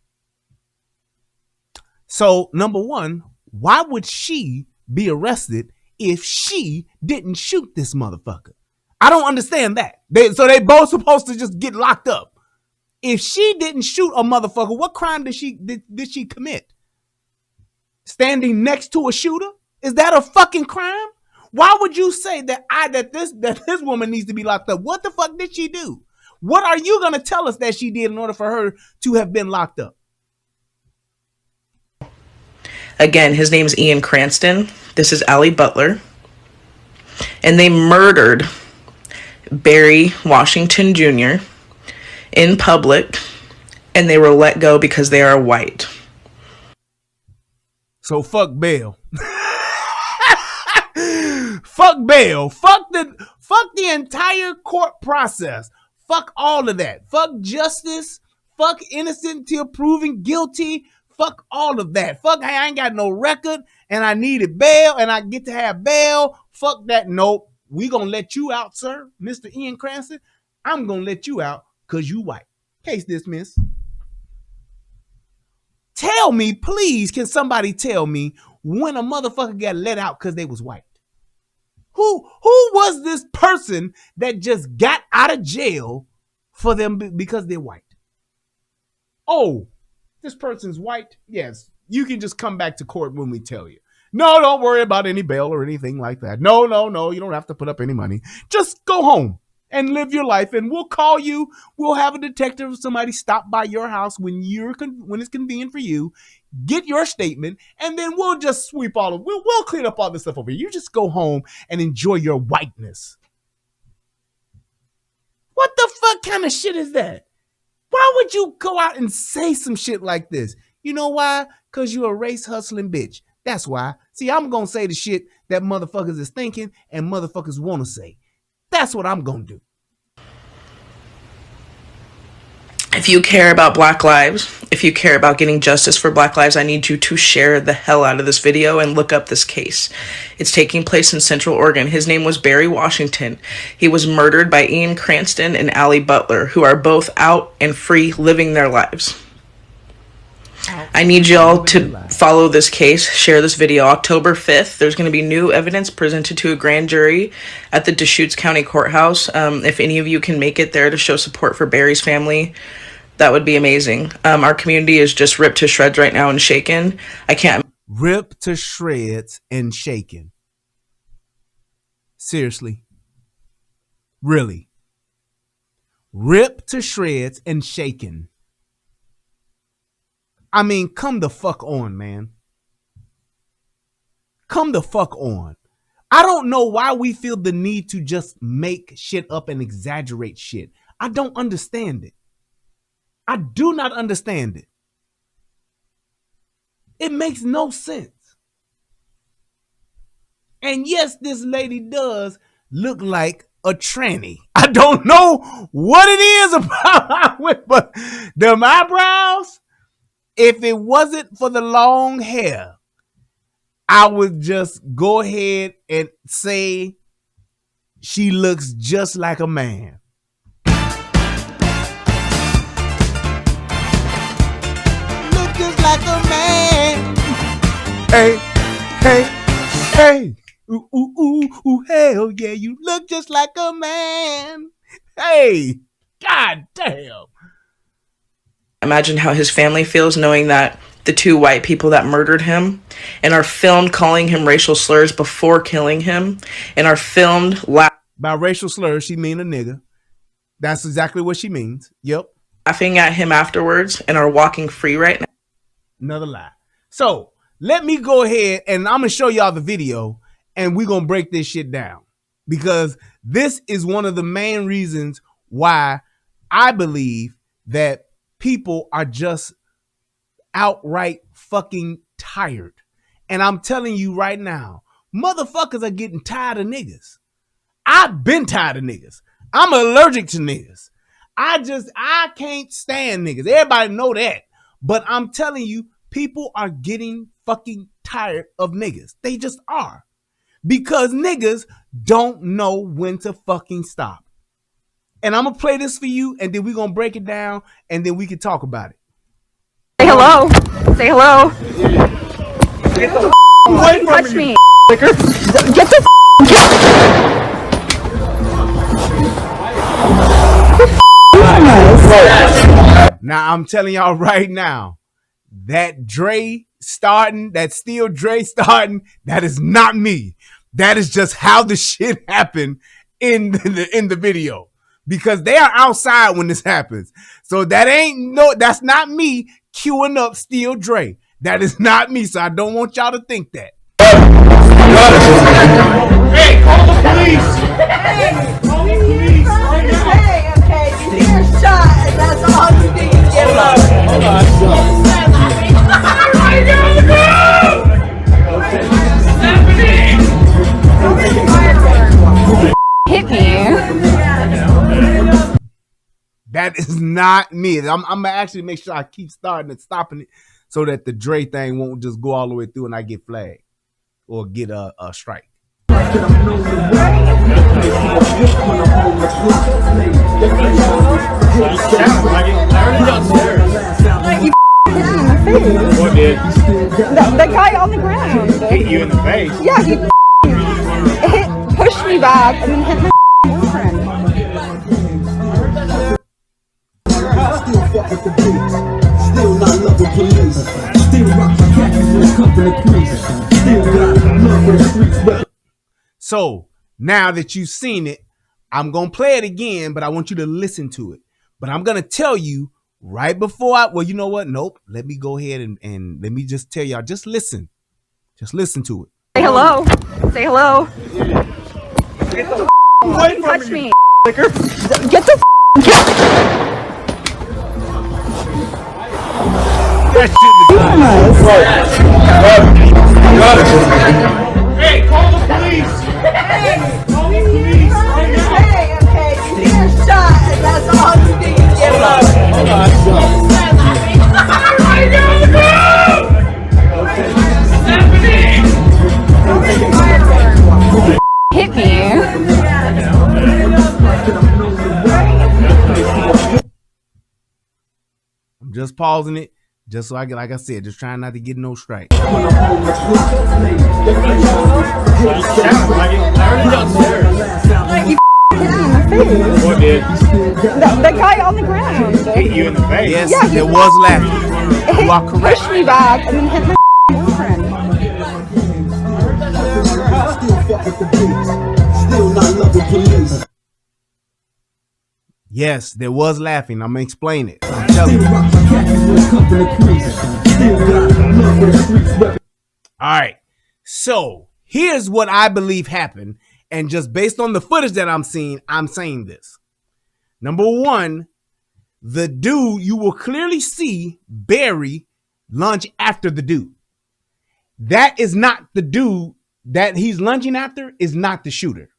So, number one, why would she be arrested if she didn't shoot this motherfucker? I don't understand that. So they both supposed to just get locked up. If she didn't shoot a motherfucker, what crime did she commit? Standing next to a shooter? Is that a fucking crime? Why would you say that this woman needs to be locked up? What the fuck did she do? What are you gonna tell us that she did in order for her to have been locked up? Again, his name's Ian Cranston. This is Allie Butler. And they murdered Barry Washington Jr. in public, and they were let go because they are white. So fuck bail. Fuck bail. Fuck the entire court process. Fuck all of that. Fuck justice. Fuck innocent till proven guilty. Fuck all of that. Fuck, hey, I ain't got no record and I needed bail and I get to have bail. Fuck that. Nope. We gonna let you out, sir. Mr. Ian Cranston, I'm gonna let you out because you white. Case dismissed. Tell me, please, can somebody tell me when a motherfucker got let out because they was white? Who was this person that just got out of jail for them because they're white? Oh, this person's white? Yes. You can just come back to court when we tell you. No, don't worry about any bail or anything like that. No. You don't have to put up any money. Just go home and live your life, and we'll call you. We'll have a detective or somebody stop by your house when it's convenient for you. Get your statement, and then we'll just sweep we'll clean up all this stuff over here. You just go home and enjoy your whiteness. What the fuck kind of shit is that? Why would you go out and say some shit like this? You know why? Because you're a race hustling bitch. That's why. See, I'm going to say the shit that motherfuckers is thinking and motherfuckers want to say. That's what I'm going to do. If you care about Black lives, if you care about getting justice for Black lives, I need you to share the hell out of this video and look up this case. It's taking place in Central Oregon. His name was Barry Washington. He was murdered by Ian Cranston and Allie Butler, who are both out and free living their lives. I need y'all to follow this case, share this video. October 5th, there's going to be new evidence presented to a grand jury at the Deschutes County Courthouse. If any of you can make it there to show support for Barry's family, that would be amazing. Our community is just ripped to shreds right now and shaken. I can't... Ripped to shreds and shaken. Seriously. Really. Ripped to shreds and shaken. I mean, come the fuck on, man. Come the fuck on. I don't know why we feel the need to just make shit up and exaggerate shit. I don't understand it. I do not understand it. It makes no sense. And yes, this lady does look like a tranny. I don't know what it is about her, but them eyebrows, if it wasn't for the long hair, I would just go ahead and say she looks just like a man. Look just like a man. Hey. Ooh, hell yeah, you look just like a man. Hey, god damn. Imagine how his family feels knowing that the two white people that murdered him, and are filmed calling him racial slurs before killing him, and are filmed by racial slurs, she mean a nigga. That's exactly what she means. Yep. Laughing at him afterwards, and are walking free right now. Another lie. So let me go ahead and I'm gonna show y'all the video, and we're gonna break this shit down, because this is one of the main reasons why I believe that people are just outright fucking tired. And I'm telling you right now, motherfuckers are getting tired of niggas. I've been tired of niggas. I'm allergic to niggas. I can't stand niggas. Everybody know that. But I'm telling you, people are getting fucking tired of niggas. They just are. Because niggas don't know when to fucking stop. And I'm going to play this for you, and then we're going to break it down, and then we can talk about it. Say hello. Say hello. Get the away from touch me. Get the Now, I'm telling y'all right now, that steel Dre starting, that is not me. That is just how the shit happened in the video. Because they are outside when this happens. So that's not me queuing up Steel Dre. That is not me. So I don't want y'all to think that. Hey, call the police! Hey, call the police! Okay, you hear a shot, and that's all you need to get up. Hold on. Hit me. That is not me. I'm gonna actually make sure I keep starting and stopping it so that the Dre thing won't just go all the way through and I get flagged or get a strike. What did? The guy on the ground. Hit you in the face? Yeah, he pushed me back and then hit my boyfriend. Still fuck with the beats. Still not loving police. Still rock my khakis in the company crease. Still got love for the streets. So now that you've seen it, I'm gonna play it again, but I want you to listen to it. But I'm gonna tell you right before well, you know what? Nope. Let me go ahead and let me just tell y'all. Just listen. Just listen to it. Say hello. Say hello. Get the away from touch me. Get the That shit is Hey, call the police! Hey, call the police! okay, you hear a shot, and that's all you need to get up. Hold on. Hit me. I'm just pausing it, just so I get, like I said, just trying not to get no strike. What did? The guy on the ground. Hit you in the face? Yes, Yeah, there was laughing. You are correct. Pushed me back and then hit my boyfriend. Still fuck with the beats. Still not loving police. Yes, there was laughing. I'm gonna explain it. I'm telling you. Still rock my khakis in the company crease. Still got love for the streets. All right. So here's what I believe happened. And just based on the footage that I'm seeing, I'm saying this. Number one, the dude, you will clearly see Barry lunge after the dude. That is not the dude that he's lunging after, is not the shooter.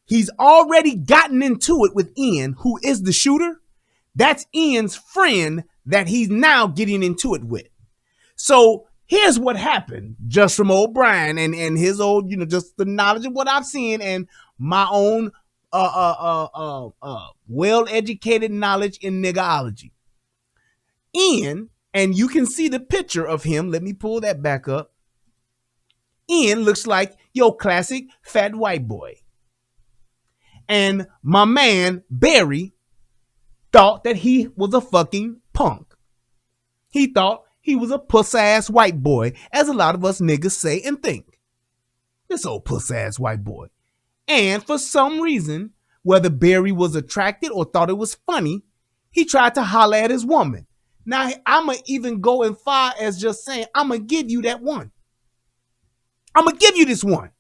He's already gotten into it with Ian, who is the shooter. That's Ian's friend that he's now getting into it with. So here's what happened just from old Brian and his old, just the knowledge of what I've seen and my own well-educated knowledge in niggerology. Ian, and you can see the picture of him. Let me pull that back up. Ian looks like your classic fat white boy. And my man, Barry, thought that he was a fucking punk. He thought he was a puss-ass white boy, as a lot of us niggas say and think. This old puss-ass white boy. And for some reason, whether Barry was attracted or thought it was funny, he tried to holler at his woman. Now, I'ma even go as far as just saying, I'ma give you that one. I'ma give you this one.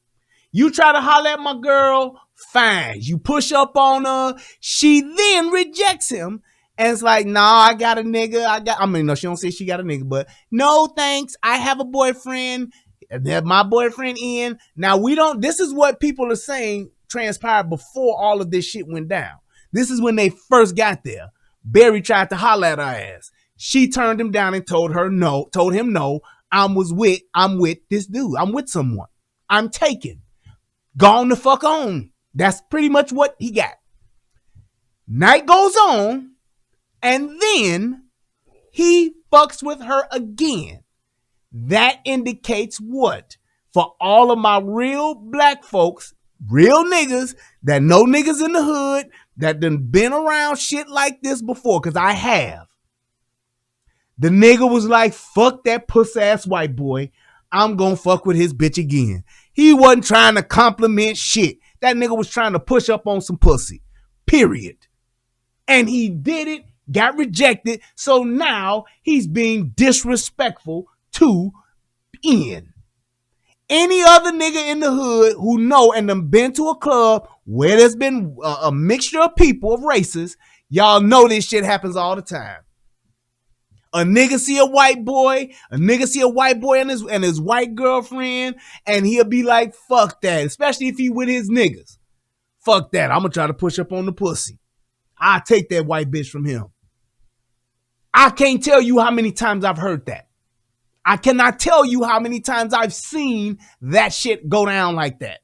You try to holler at my girl, fine. You push up on her. She then rejects him and it's like, nah, I got a nigga. No, she don't say she got a nigga, but no thanks. I have a boyfriend. My boyfriend in. Now this is what people are saying transpired before all of this shit went down. This is when they first got there. Barry tried to holler at her ass. She turned him down and told him no. I'm with this dude. I'm with someone. I'm taken. Gone the fuck on. That's pretty much what he got. Night goes on, and then he fucks with her again. That indicates what? For all of my real black folks, real niggas that know niggas in the hood that done been around shit like this before, because I have. The nigga was like, fuck that puss-ass white boy. I'm gonna fuck with his bitch again. He wasn't trying to compliment shit. That nigga was trying to push up on some pussy. Period. And he did it, got rejected, so now he's being disrespectful to Ian. Any other nigga in the hood who know and done been to a club where there's been a mixture of people, of races, y'all know this shit happens all the time. A nigga see a white boy and his white girlfriend, and he'll be like, fuck that, especially if he with his niggas. Fuck that, I'm gonna try to push up on the pussy. I'll take that white bitch from him. I can't tell you how many times I've heard that. I cannot tell you how many times I've seen that shit go down like that.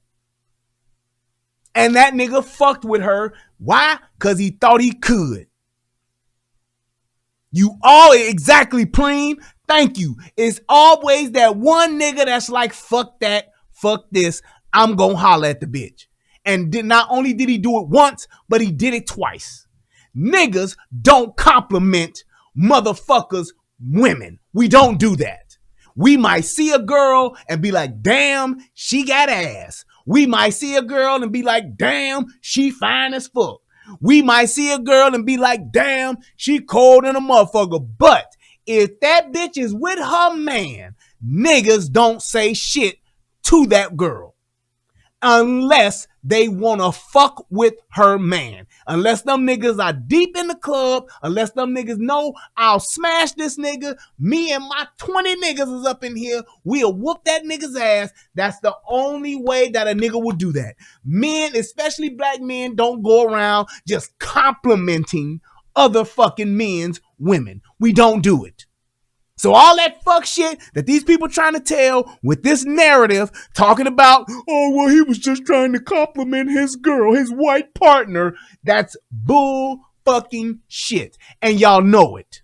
And that nigga fucked with her. Why? Because he thought he could. You all exactly, Preem. Thank you. It's always that one nigga that's like, fuck that, fuck this. I'm gonna holler at the bitch. And not only did he do it once, but he did it twice. Niggas don't compliment motherfuckers women. We don't do that. We might see a girl and be like, damn, she got ass. We might see a girl and be like, damn, she fine as fuck. We might see a girl and be like, damn, she cold in a motherfucker. But if that bitch is with her man, niggas don't say shit to that girl. Unless they want to fuck with her man. Unless them niggas are deep in the club. Unless them niggas know I'll smash this nigga. Me and my 20 niggas is up in here. We'll whoop that nigga's ass. That's the only way that a nigga will do that. Men, especially black men, don't go around just complimenting other fucking men's women. We don't do it. So all that fuck shit that these people trying to tell with this narrative talking about, oh, well, he was just trying to compliment his girl, his white partner. That's bull fucking shit. And y'all know it.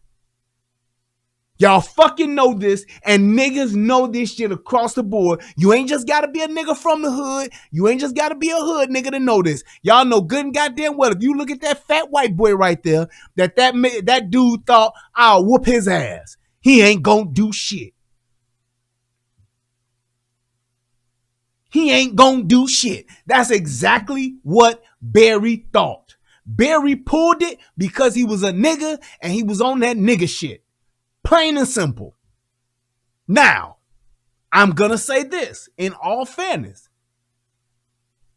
Y'all fucking know this, and niggas know this shit across the board. You ain't just gotta be a nigga from the hood. You ain't just gotta be a hood nigga to know this. Y'all know good and goddamn well, if you look at that fat white boy right there, that dude thought, I'll whoop his ass. He ain't gonna do shit. He ain't gonna do shit. That's exactly what Barry thought. Barry pulled it because he was a nigga and he was on that nigga shit. Plain and simple. Now, I'm gonna say this in all fairness.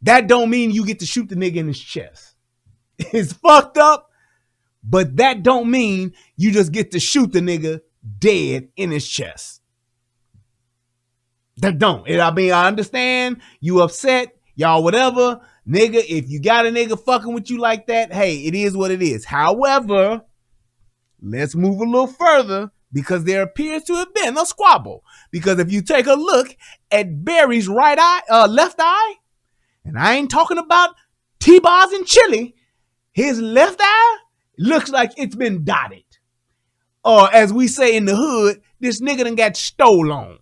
That don't mean you get to shoot the nigga in his chest. It's fucked up, but that don't mean you just get to shoot the nigga dead in his chest. That don't. I understand you upset, y'all, whatever. Nigga, if you got a nigga fucking with you like that, hey, it is what it is. However, let's move a little further because there appears to have been a squabble. Because if you take a look at Barry's left eye, and I ain't talking about T-bars and chili, his left eye looks like it's been dotted. Or as we say in the hood, this nigga done got stole on.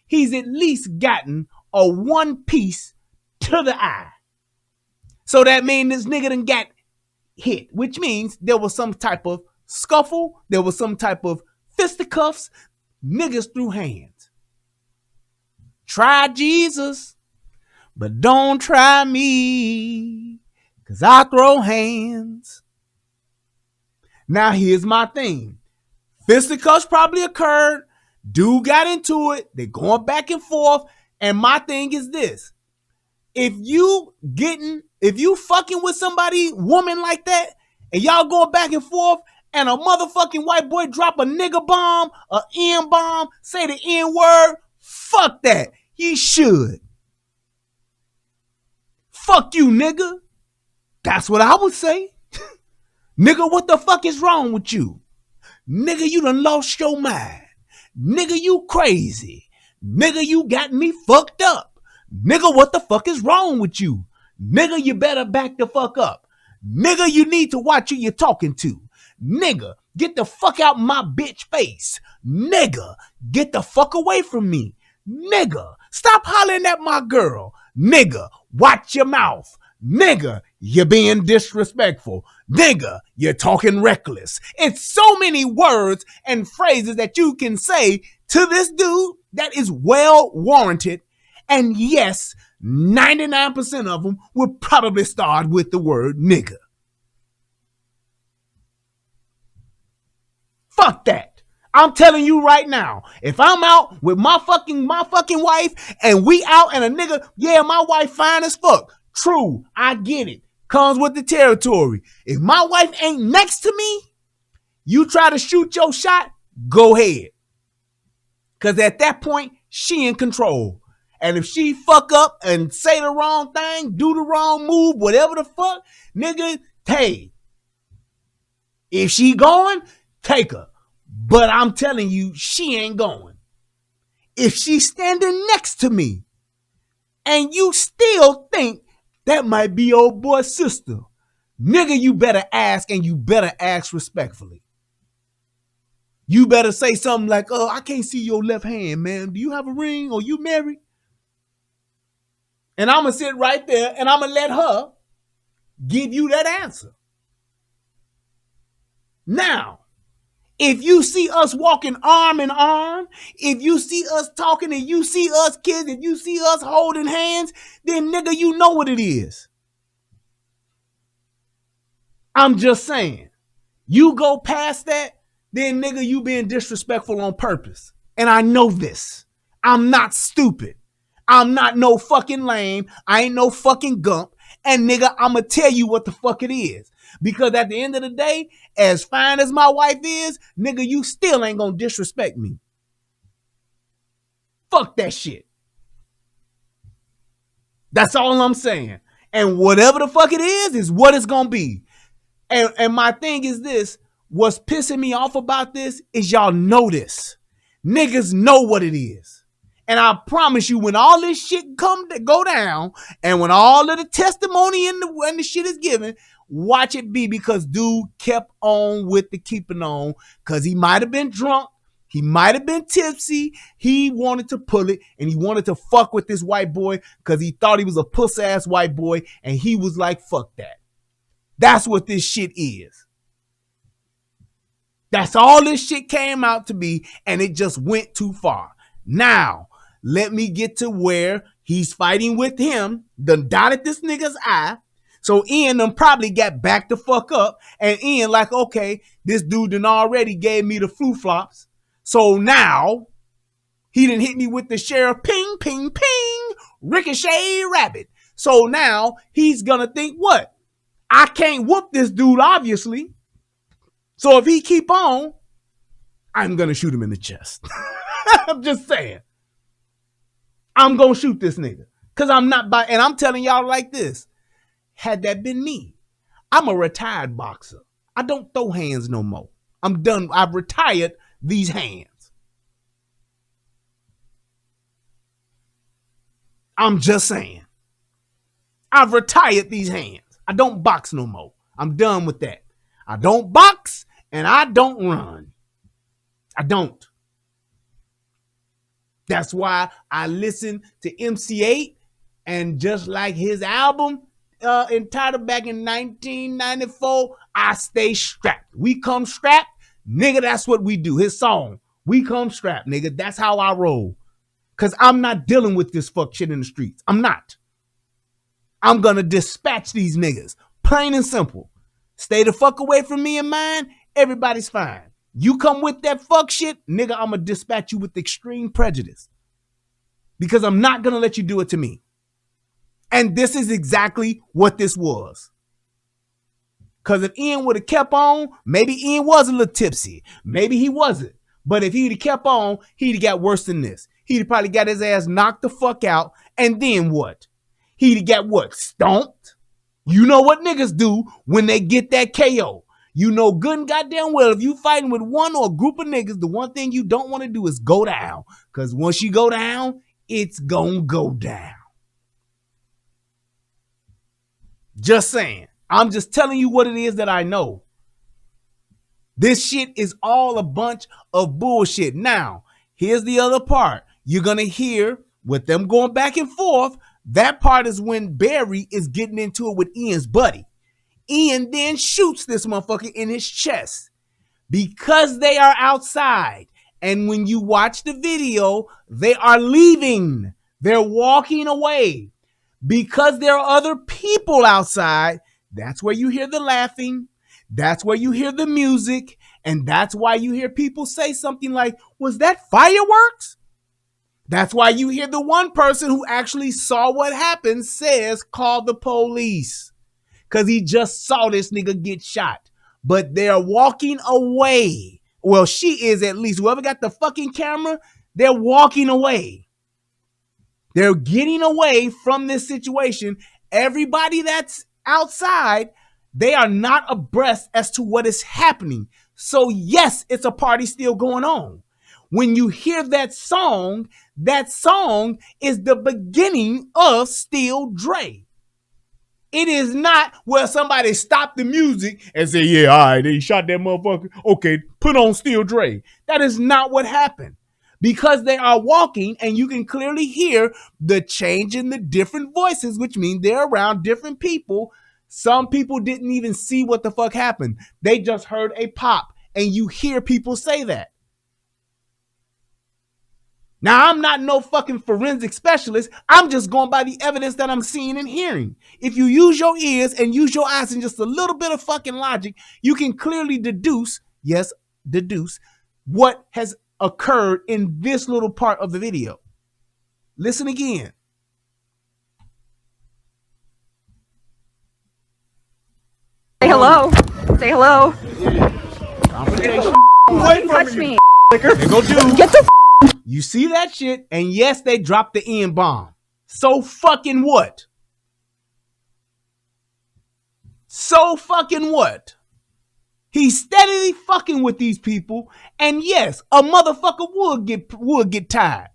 He's at least gotten a one piece to the eye. So that means this nigga done got hit, which means there was some type of scuffle. There was some type of fisticuffs. niggas threw hands. Try Jesus, but don't try me, cause I throw hands. Now here's my thing. Fisticuffs probably occurred. Dude got into it. They're going back and forth. And my thing is this. If you fucking with somebody, woman like that, and y'all going back and forth, and a motherfucking white boy drop a nigga bomb, a N bomb, say the N word, fuck that. He should. Fuck you, nigga. That's what I would say. Nigga, what the fuck is wrong with you? Nigga, you done lost your mind. Nigga, you crazy. Nigga, you got me fucked up. Nigga, what the fuck is wrong with you? Nigga, you better back the fuck up. Nigga, you need to watch who you're talking to. Nigga, get the fuck out my bitch face. Nigga, get the fuck away from me. Nigga, stop hollering at my girl. Nigga, watch your mouth. Nigga, you're being disrespectful. Nigga, you're talking reckless. It's so many words and phrases that you can say to this dude that is well warranted. And yes, 99% of them will probably start with the word nigga. Fuck that. I'm telling you right now, if I'm out with my fucking wife and we out and a nigga, yeah, my wife fine as fuck. True, I get it. Comes with the territory. If my wife ain't next to me, you try to shoot your shot, go ahead. Because at that point, she in control. And if she fuck up and say the wrong thing, do the wrong move, whatever the fuck, nigga, hey, if she going, take her. But I'm telling you, she ain't going. If she's standing next to me and you still think that might be old boy's sister, nigga, you better ask, and you better ask respectfully. You better say something like, oh, I can't see your left hand, man. Do you have a ring or you married? And I'm going to sit right there and I'm going to let her give you that answer. Now, if you see us walking arm in arm, if you see us talking and you see us kids, if you see us holding hands, then nigga, you know what it is. I'm just saying. You go past that, then nigga, you being disrespectful on purpose. And I know this. I'm not stupid. I'm not no fucking lame. I ain't no fucking gump. And nigga, I'm going to tell you what the fuck it is. Because at the end of the day, as fine as my wife is, nigga, you still ain't going to disrespect me. Fuck that shit. That's all I'm saying. And whatever the fuck it is what it's going to be. And my thing is this. What's pissing me off about this is y'all know this. Niggas know what it is. And I promise you, when all this shit go down, and when all of the testimony and the shit is given, watch it be, because dude kept on with the keeping on, because he might have been drunk, he might have been tipsy, he wanted to pull it, and he wanted to fuck with this white boy because he thought he was a puss-ass white boy, and he was like, fuck that. That's what this shit is. That's all this shit came out to be, and it just went too far. Now, let me get to where he's fighting with him, done dotted this nigga's eye. So Ian done probably got back the fuck up. And Ian like, okay, this dude done already gave me the flu flops. So now he done hit me with the sheriff, ping, ping, ping, ricochet rabbit. So now he's gonna think what? I can't whoop this dude, obviously. So if he keep on, I'm gonna shoot him in the chest. I'm just saying. I'm going to shoot this nigga. Because I'm not and I'm telling y'all like this. Had that been me, I'm a retired boxer. I don't throw hands no more. I'm done. I've retired these hands. I'm just saying. I've retired these hands. I don't box no more. I'm done with that. I don't box and I don't run. I don't. That's why I listen to MC8, and just like his album entitled back in 1994, I stay strapped. We come strapped, nigga, that's what we do. His song, We come strapped, nigga. That's how I roll. Because I'm not dealing with this fuck shit in the streets. I'm not. I'm going to dispatch these niggas. Plain and simple. Stay the fuck away from me and mine. Everybody's fine. You come with that fuck shit, nigga, I'm going to dispatch you with extreme prejudice. Because I'm not going to let you do it to me. And this is exactly what this was. Because if Ian would have kept on, maybe Ian was a little tipsy. Maybe he wasn't. But if he'd have kept on, he'd have got worse than this. He'd have probably got his ass knocked the fuck out. And then what? He'd have got what? Stomped? You know what niggas do when they get that KO. You know good and goddamn well if you fighting with one or a group of niggas, the one thing you don't want to do is go down. Because once you go down, it's gonna go down. Just saying. I'm just telling you what it is that I know. This shit is all a bunch of bullshit. Now, here's the other part. You're going to hear with them going back and forth. That part is when Barry is getting into it with Ian's buddy. Ian then shoots this motherfucker in his chest because they are outside. And when you watch the video, they are leaving. They're walking away because there are other people outside. That's where you hear the laughing. That's where you hear the music. And that's why you hear people say something like, was that fireworks? That's why you hear the one person who actually saw what happened says, call the police. Because he just saw this nigga get shot. But they're walking away. Well, she is at least. Whoever got the fucking camera, they're walking away. They're getting away from this situation. Everybody that's outside, they are not abreast as to what is happening. So yes, it's a party still going on. When you hear that song is the beginning of Still Dre. It is not where somebody stopped the music and say, yeah, all right, they shot that motherfucker. Okay, put on Still Dre. That is not what happened. Because they are walking and you can clearly hear the change in the different voices, which means they're around different people. Some people didn't even see what the fuck happened. They just heard a pop and you hear people say that. Now, I'm not no fucking forensic specialist. I'm just going by the evidence that I'm seeing and hearing. If you use your ears and use your eyes and just a little bit of fucking logic, you can clearly deduce what has occurred in this little part of the video. Listen again. Say hello. Say hello. Confrontation. Don't touch me. They go do. Get the You see that shit? And yes, they dropped the N bomb. So fucking what? So fucking what? He's steadily fucking with these people. And yes, a motherfucker would get tired.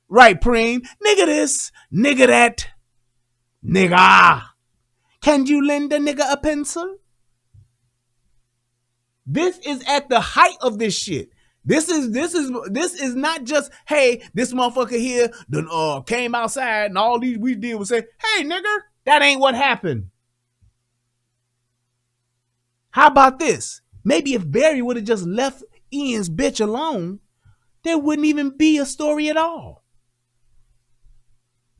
Right, Preem? Nigga this, nigga that, nigga. Can you lend a nigga a pencil? This is at the height of this shit. This is not just, hey, this motherfucker here done came outside and all these we did was say, hey, nigga, that ain't what happened. How about this? Maybe if Barry would have just left Ian's bitch alone, there wouldn't even be a story at all.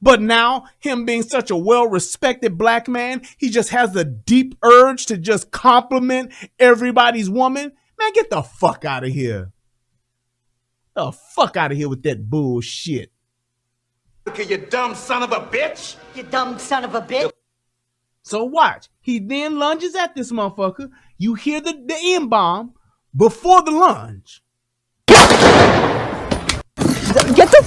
But now, him being such a well-respected black man, he just has a deep urge to just compliment everybody's woman. Man, get the fuck out of here. The fuck out of here with that bullshit. Look at you dumb son of a bitch. You dumb son of a bitch. So watch. He then lunges at this motherfucker. You hear the N-bomb before the lunge. Get the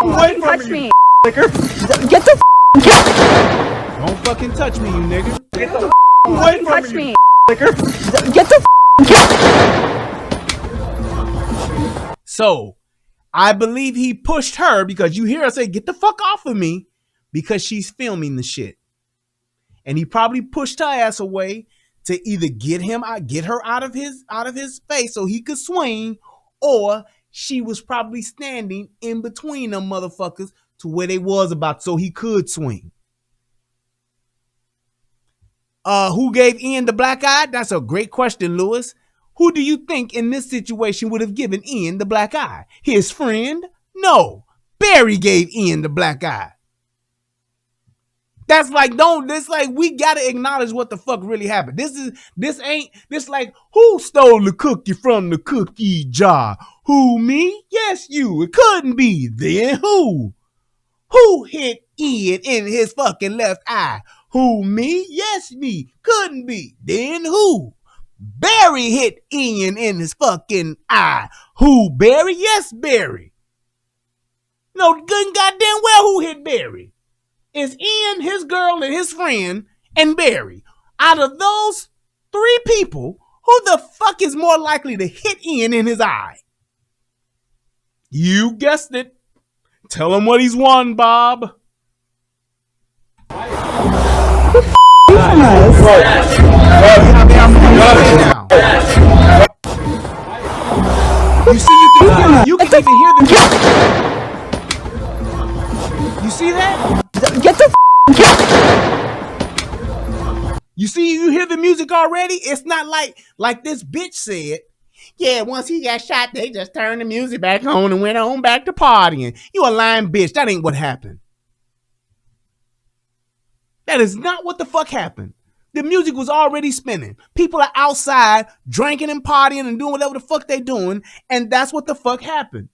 away from touch me. Get the Don't fucking touch me, you nigga. Get the away from touch me. Get the So, I believe he pushed her because you hear her say, get the fuck off of me, because she's filming the shit. And he probably pushed her ass away to either get her out of his face so he could swing, or she was probably standing in between them motherfuckers to where they was about so he could swing. Who gave Ian the black eye? That's a great question, Lewis. Who do you think in this situation would have given Ian the black eye? His friend? No. Barry gave Ian the black eye. That's like, we gotta acknowledge what the fuck really happened. This like, who stole the cookie from the cookie jar? Who, me? Yes, you. It couldn't be. Then who? Who hit Ian in his fucking left eye? Who, me? Yes, me. Couldn't be. Then who? Barry hit Ian in his fucking eye. Who, Barry? Yes, Barry. No, good goddamn well who hit Barry. It's Ian, his girl, and his friend, and Barry. Out of those three people, who the fuck is more likely to hit Ian in his eye? You guessed it. Tell him what he's won, Bob. You see, you can even hear the music. You see that? Get the You see, you hear the music already? It's not like this bitch said, yeah, once he got shot, they just turned the music back on and went on back to partying. You a lying bitch. That ain't what happened. That is not what the fuck happened. The music was already spinning. People are outside drinking and partying and doing whatever the fuck they doing, and that's what the fuck happened.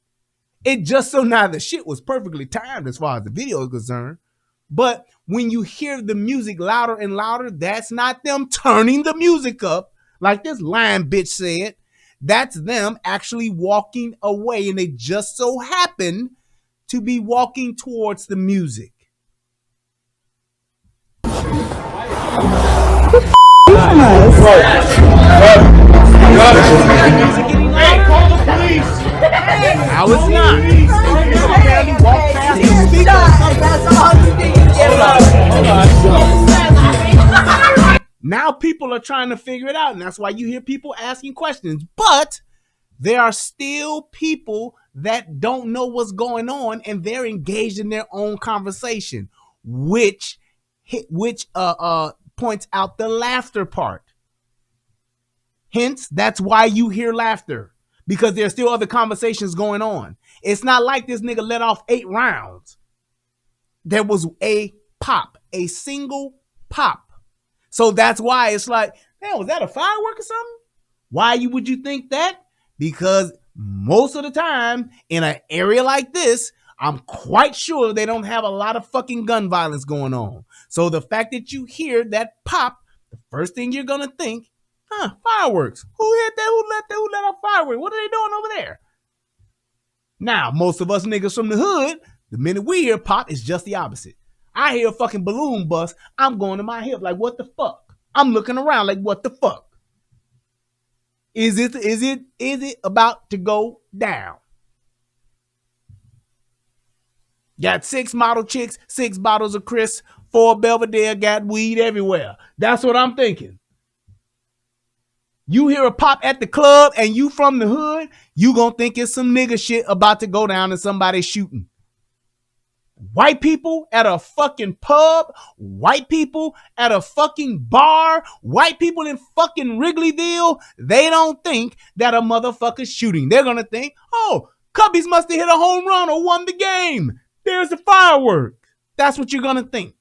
It just so now the shit was perfectly timed as far as the video is concerned. But when you hear the music louder and louder, that's not them turning the music up like this lying bitch said. That's them actually walking away, and they just so happen to be walking towards the music. Now it's not. Now people are trying to figure it out, and that's why you hear people asking questions. But there are still people that don't know what's going on, and they're engaged in their own conversation, which points out the laughter part. Hence, that's why you hear laughter, because there's still other conversations going on. It's not like this nigga let off 8 rounds. There was a pop, a single pop. So that's why it's like, man, was that a firework or something? Why would you think that? Because most of the time in an area like this, I'm quite sure they don't have a lot of fucking gun violence going on. So the fact that you hear that pop, the first thing you're gonna think, fireworks. Who hit that? Who let off fireworks? What are they doing over there? Now, most of us niggas from the hood, the minute we hear pop, it's just the opposite. I hear a fucking balloon bust, I'm going to my hip like, what the fuck? I'm looking around like, what the fuck? Is it about to go down? Got 6 model chicks, 6 bottles of Chris, 4 Belvedere, got weed everywhere. That's what I'm thinking. You hear a pop at the club and you from the hood, you gonna think it's some nigga shit about to go down and somebody shooting. White people at a fucking pub, white people at a fucking bar, white people in fucking Wrigleyville, they don't think that a motherfucker's shooting. They're gonna think, oh, Cubbies must have hit a home run or won the game. There's a firework. That's what you're gonna think.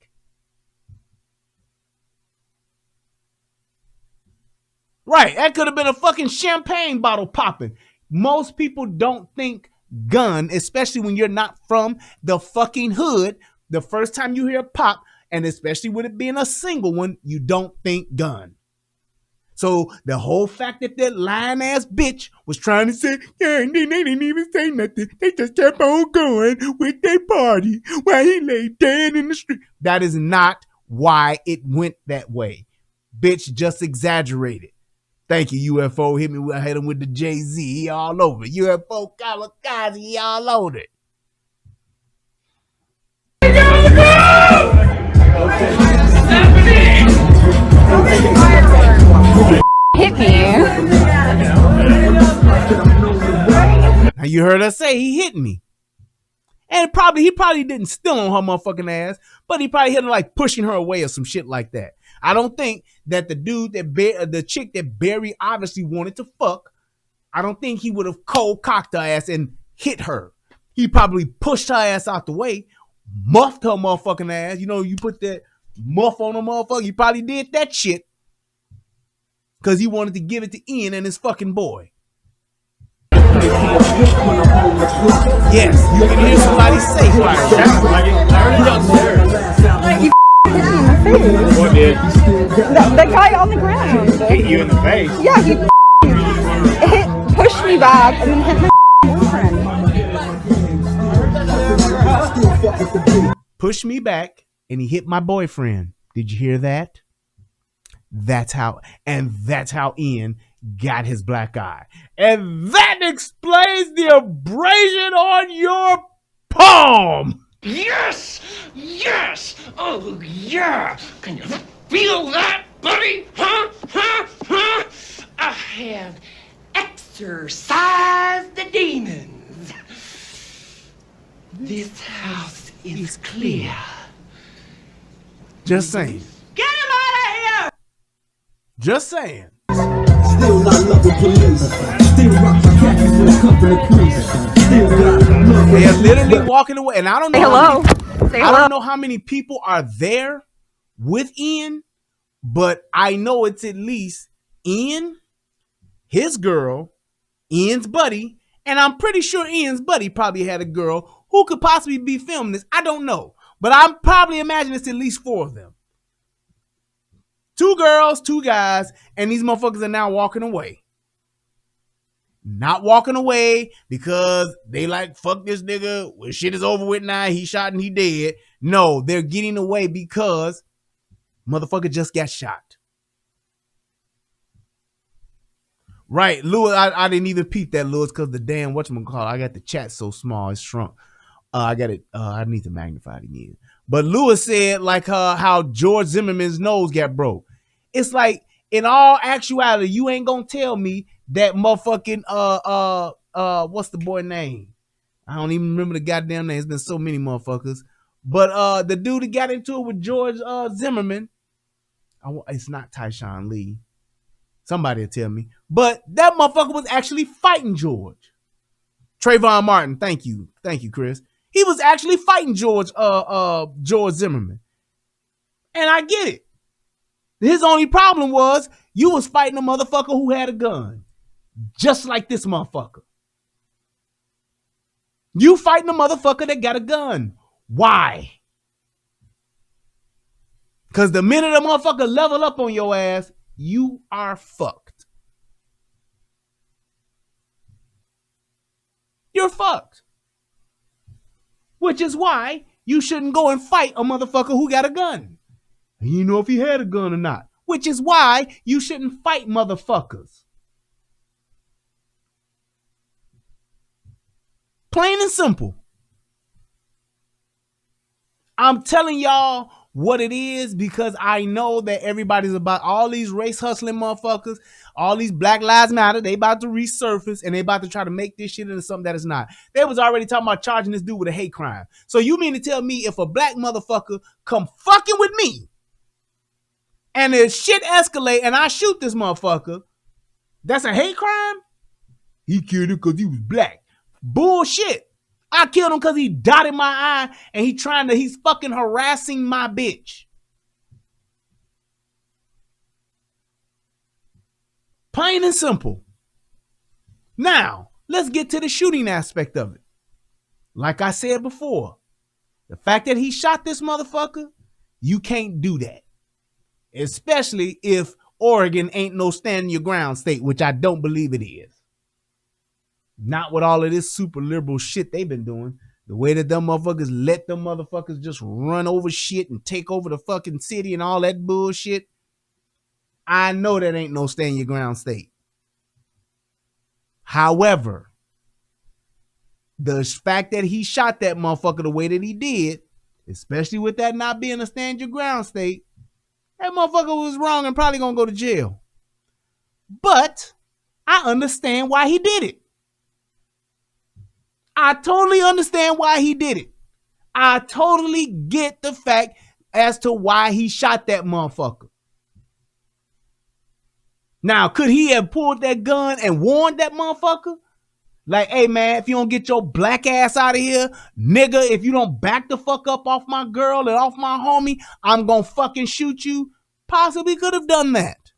Right, that could have been a fucking champagne bottle popping. Most people don't think gun, especially when you're not from the fucking hood. The first time you hear a pop, and especially with it being a single one, you don't think gun. So the whole fact that lying ass bitch was trying to say, yeah, they didn't even say nothing. They just kept on going with their party while he lay dead in the street. That is not why it went that way. Bitch just exaggerated. Thank you, UFO. Hit him with the Jay-Z. He all over it. UFO kamikaze, he all over it. hit me. Now you heard her say he hit me. And he probably didn't steal on her motherfucking ass, but he probably hit her like pushing her away or some shit like that. I don't think that the dude that the chick that Barry obviously wanted to fuck, I don't think he would have cold cocked her ass and hit her. He probably pushed her ass out the way, muffed her motherfucking ass. You know, you put that muff on a motherfucker. He probably did that shit because he wanted to give it to Ian and his fucking boy. Yes, you can hear somebody say fire. He hit me in the face. What did? The guy on the ground. Hit you in the face? Yeah, he pushed me back and then hit my boyfriend. Pushed me back and he hit my boyfriend. Did you hear that? That's how Ian got his black eye. And that explains the abrasion on your palm. Yes! Yes! Oh, yeah! Can you feel that, buddy? Huh? Huh? Huh? I have exorcised the demons. This house is clear. Just saying. Get him out of here! Just saying. Still not loving police. Still rock my khakis when it comes to the crease. Still got love. They're literally walking away. And I don't know. Say hello. I don't know how many people are there with Ian, but I know it's at least Ian, his girl, Ian's buddy, and I'm pretty sure Ian's buddy probably had a girl who could possibly be filming this. I don't know, but I'm probably imagining it's at least 4 of them. 2 girls, 2 guys, and these motherfuckers are now walking away. Not walking away because they like, fuck this nigga, well, shit is over with now, he shot and he dead. No, they're getting away because motherfucker just got shot. Right, Lewis, I didn't even peep that, Lewis, because the damn whatchamacallit, I got the chat so small, it's shrunk. I got it, I need to magnify it again. But Lewis said like how George Zimmerman's nose got broke. It's like, in all actuality, you ain't gonna tell me that motherfucking what's the boy name? I don't even remember the goddamn name. It's been so many motherfuckers. But the dude that got into it with George Zimmerman, it's not Tyshawn Lee. Somebody will tell me. But that motherfucker was actually fighting George. Trayvon Martin, thank you. Thank you, Chris. He was actually fighting George Zimmerman. And I get it. His only problem was you was fighting a motherfucker who had a gun. Just like this motherfucker. You fighting a motherfucker that got a gun. Why? Because the minute a motherfucker level up on your ass, you are fucked. You're fucked. Which is why you shouldn't go and fight a motherfucker who got a gun. And you know if he had a gun or not. Which is why you shouldn't fight motherfuckers. Plain and simple. I'm telling y'all what it is because I know that everybody's about all these race hustling motherfuckers, all these Black Lives Matter, they about to resurface and they about to try to make this shit into something that is not. They was already talking about charging this dude with a hate crime. So you mean to tell me if a black motherfucker come fucking with me and the shit escalate and I shoot this motherfucker, that's a hate crime? He killed him because he was black. Bullshit. I killed him because he dotted my eye and he's fucking harassing my bitch. Plain and simple. Now, let's get to the shooting aspect of it. Like I said before, the fact that he shot this motherfucker, you can't do that. Especially if Oregon ain't no stand your ground state, which I don't believe it is. Not with all of this super liberal shit they've been doing. The way that them motherfuckers let them motherfuckers just run over shit and take over the fucking city and all that bullshit. I know that ain't no stand your ground state. However, the fact that he shot that motherfucker the way that he did, especially with that not being a stand your ground state, that motherfucker was wrong and probably gonna go to jail. But I understand why he did it. I totally understand why he did it. I totally get the fact as to why he shot that motherfucker. Now, could he have pulled that gun and warned that motherfucker? Like, hey, man, if you don't get your black ass out of here, nigga, if you don't back the fuck up off my girl and off my homie, I'm gonna fucking shoot you. Possibly could have done that.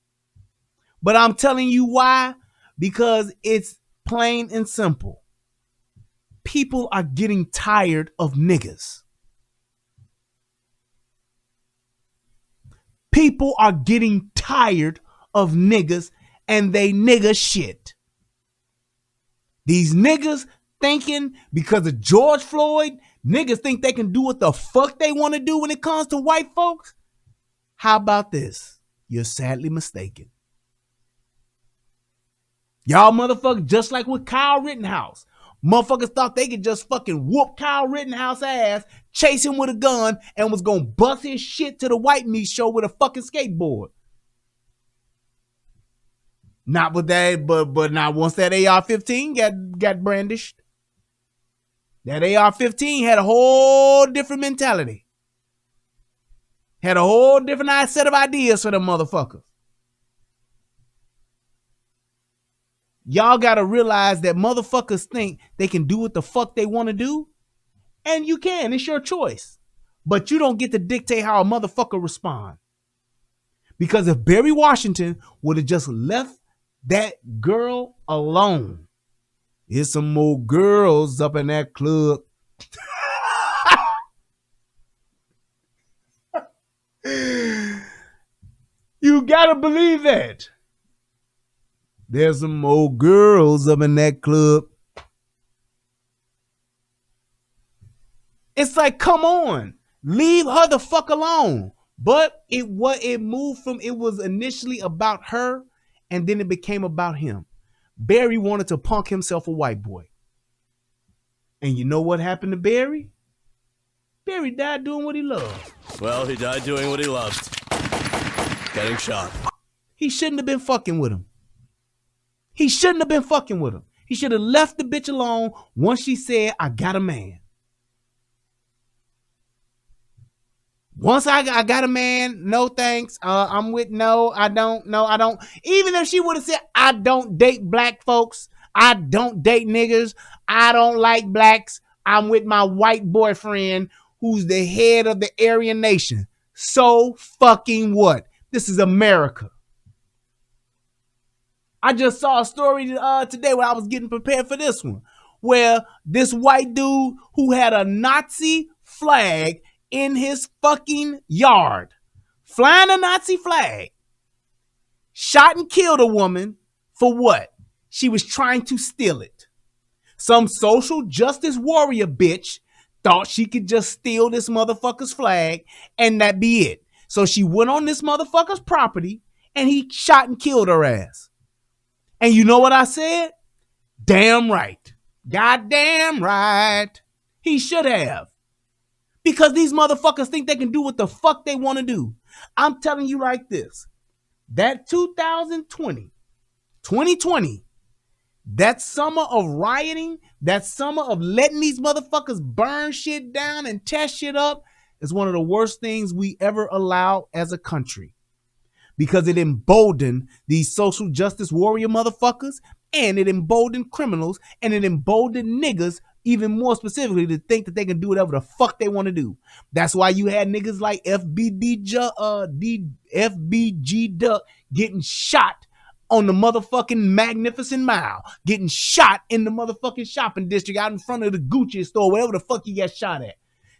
But I'm telling you why. Because it's plain and simple. People are getting tired of niggas. People are getting tired of niggas and they nigga shit. These niggas thinking because of George Floyd, niggas think they can do what the fuck they want to do when it comes to white folks. How about this? You're sadly mistaken. Y'all motherfuckers, just like with Kyle Rittenhouse. Motherfuckers thought they could just fucking whoop Kyle Rittenhouse ass, chase him with a gun, and was gonna bust his shit to the white meat show with a fucking skateboard. Not with that, but not once that AR-15 got brandished. That AR-15 had a whole different mentality. Had a whole different set of ideas for them motherfuckers. Y'all gotta realize that motherfuckers think they can do what the fuck they want to do. And you can, it's your choice. But you don't get to dictate how a motherfucker respond. Because if Barry Washington would have just left that girl alone, there's some more girls up in that club. You gotta believe that. There's some more girls up in that club. It's like, come on, leave her the fuck alone. But it moved from, it was initially about her, and then it became about him. Barry wanted to punk himself a white boy. And you know what happened to Barry? Barry died doing what he loved. Well, he died doing what he loved. Getting shot. He shouldn't have been fucking with him. He shouldn't have been fucking with him. He should have left the bitch alone once she said, I got a man. Once I got a man, no thanks. I'm with no, I don't. Even if she would have said, I don't date black folks. I don't date niggas. I don't like blacks. I'm with my white boyfriend who's the head of the Aryan nation. So fucking what? This is America. I just saw a story today when I was getting prepared for this one, where this white dude who had a Nazi flag in his fucking yard, flying a Nazi flag, shot and killed a woman for what? She was trying to steal it. Some social justice warrior bitch thought she could just steal this motherfucker's flag and that be it. So she went on this motherfucker's property and he shot and killed her ass. And you know what I said? Damn right. Goddamn right. He should have. Because these motherfuckers think they can do what the fuck they want to do. I'm telling you like this. That 2020, that summer of rioting, that summer of letting these motherfuckers burn shit down and tear shit up is one of the worst things we ever allow as a country. Because it emboldened these social justice warrior motherfuckers, and it emboldened criminals, and it emboldened niggas even more specifically to think that they can do whatever the fuck they want to do. That's why you had niggas like FBG Duck getting shot on the motherfucking Magnificent Mile, getting shot in the motherfucking shopping district out in front of the Gucci store, whatever the fuck he got shot at.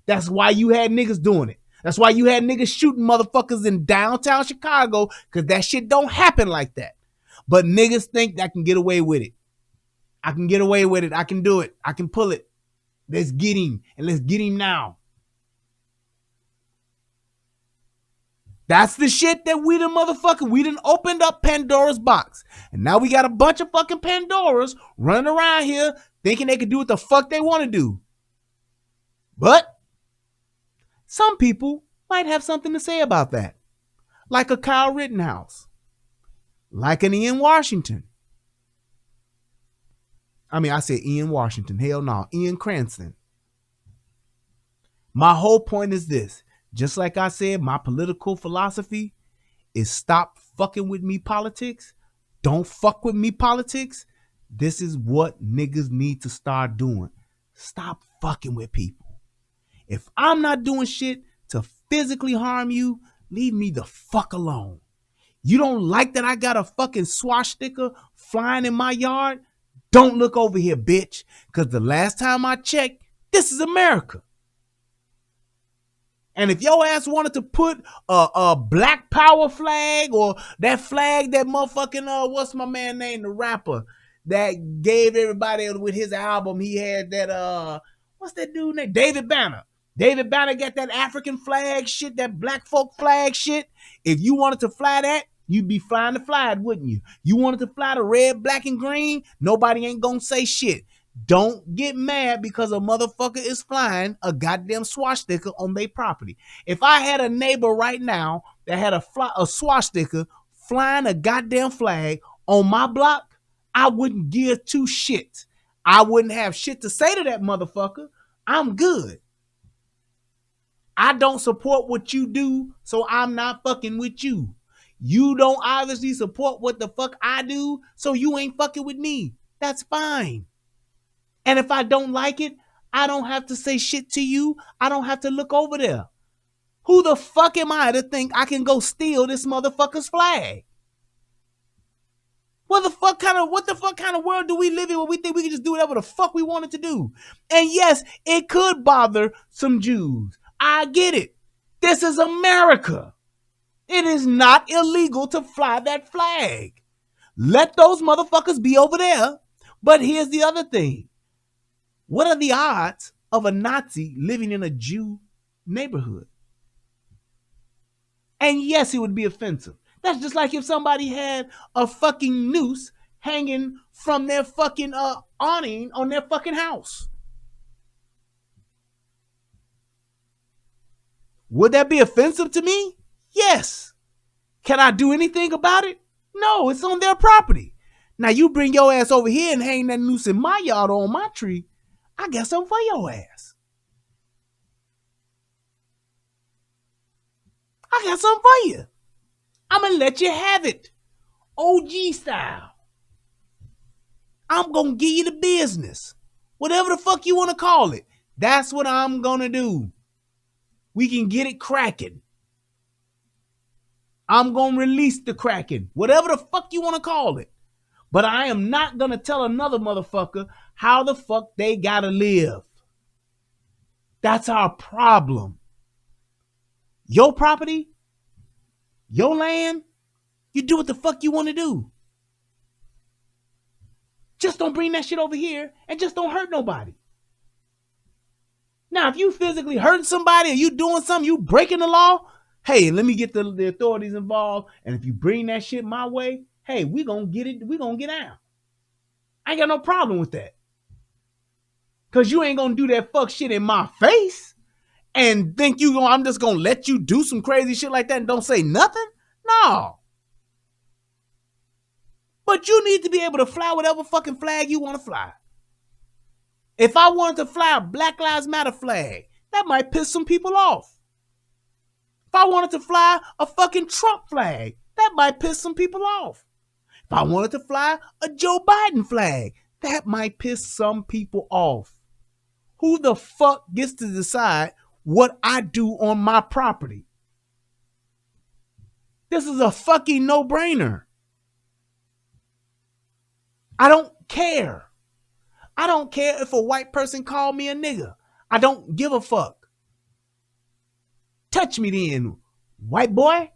That's why you had niggas doing it. That's why you had niggas shooting motherfuckers in downtown Chicago, because that shit don't happen like that. But niggas think I can get away with it. I can get away with it. I can do it. I can pull it. Let's get him, and let's get him now. That's the shit that we done opened up Pandora's box. And now we got a bunch of fucking Pandoras running around here thinking they can do what the fuck they want to do. But some people might have something to say about that. Like a Kyle Rittenhouse. Like an Ian Washington. I said Ian Washington. Hell no. Ian Cranston. My whole point is this. Just like I said, my political philosophy is stop fucking with me politics don't fuck with me politics, this is what niggas need to start doing. Stop fucking with people. If I'm not doing shit to physically harm you, leave me the fuck alone. You don't like that I got a fucking swastika flying in my yard? Don't look over here, bitch. Because the last time I checked, this is America. And if your ass wanted to put a Black Power flag or that flag that motherfucking, what's my man name, the rapper that gave everybody with his album, he had that, what's that dude name? David Banner. David Banner got that African flag shit, that black folk flag shit. If you wanted to fly that, you'd be flying the flag, wouldn't you? You wanted to fly the red, black, and green, nobody ain't gonna say shit. Don't get mad because a motherfucker is flying a goddamn swastika on their property. If I had a neighbor right now that had a swastika flying a goddamn flag on my block, I wouldn't give two shits. I wouldn't have shit to say to that motherfucker. I'm good. I don't support what you do, so I'm not fucking with you. You don't obviously support what the fuck I do, so you ain't fucking with me. That's fine. And if I don't like it, I don't have to say shit to you. I don't have to look over there. Who the fuck am I to think I can go steal this motherfucker's flag? What the fuck kind of world do we live in where we think we can just do whatever the fuck we wanted to do? And yes, it could bother some Jews. I get it. This is America. It is not illegal to fly that flag. Let those motherfuckers be over there. But here's the other thing. What are the odds of a Nazi living in a Jew neighborhood? And yes, it would be offensive. That's just like if somebody had a fucking noose hanging from their fucking awning on their fucking house. Would that be offensive to me? Yes. Can I do anything about it? No, it's on their property. Now you bring your ass over here and hang that noose in my yard or on my tree, I got something for your ass. I got something for you. I'm going to let you have it. OG style. I'm going to give you the business. Whatever the fuck you want to call it. That's what I'm going to do. We can get it cracking. I'm going to release the cracking. Whatever the fuck you want to call it. But I am not going to tell another motherfucker how the fuck they got to live. That's our problem. Your property, your land, you do what the fuck you want to do. Just don't bring that shit over here and just don't hurt nobody. Now, if you physically hurting somebody or you doing something, you breaking the law, hey, let me get the authorities involved. And if you bring that shit my way, hey, we gonna get it. We gonna get out. I ain't got no problem with that. Cause you ain't gonna do that fuck shit in my face and think I'm just gonna let you do some crazy shit like that and don't say nothing. No. But you need to be able to fly whatever fucking flag you want to fly. If I wanted to fly a Black Lives Matter flag, that might piss some people off. If I wanted to fly a fucking Trump flag, that might piss some people off. If I wanted to fly a Joe Biden flag, that might piss some people off. Who the fuck gets to decide what I do on my property? This is a fucking no-brainer. I don't care. I don't care if a white person call me a nigga. I don't give a fuck. Touch me then, white boy.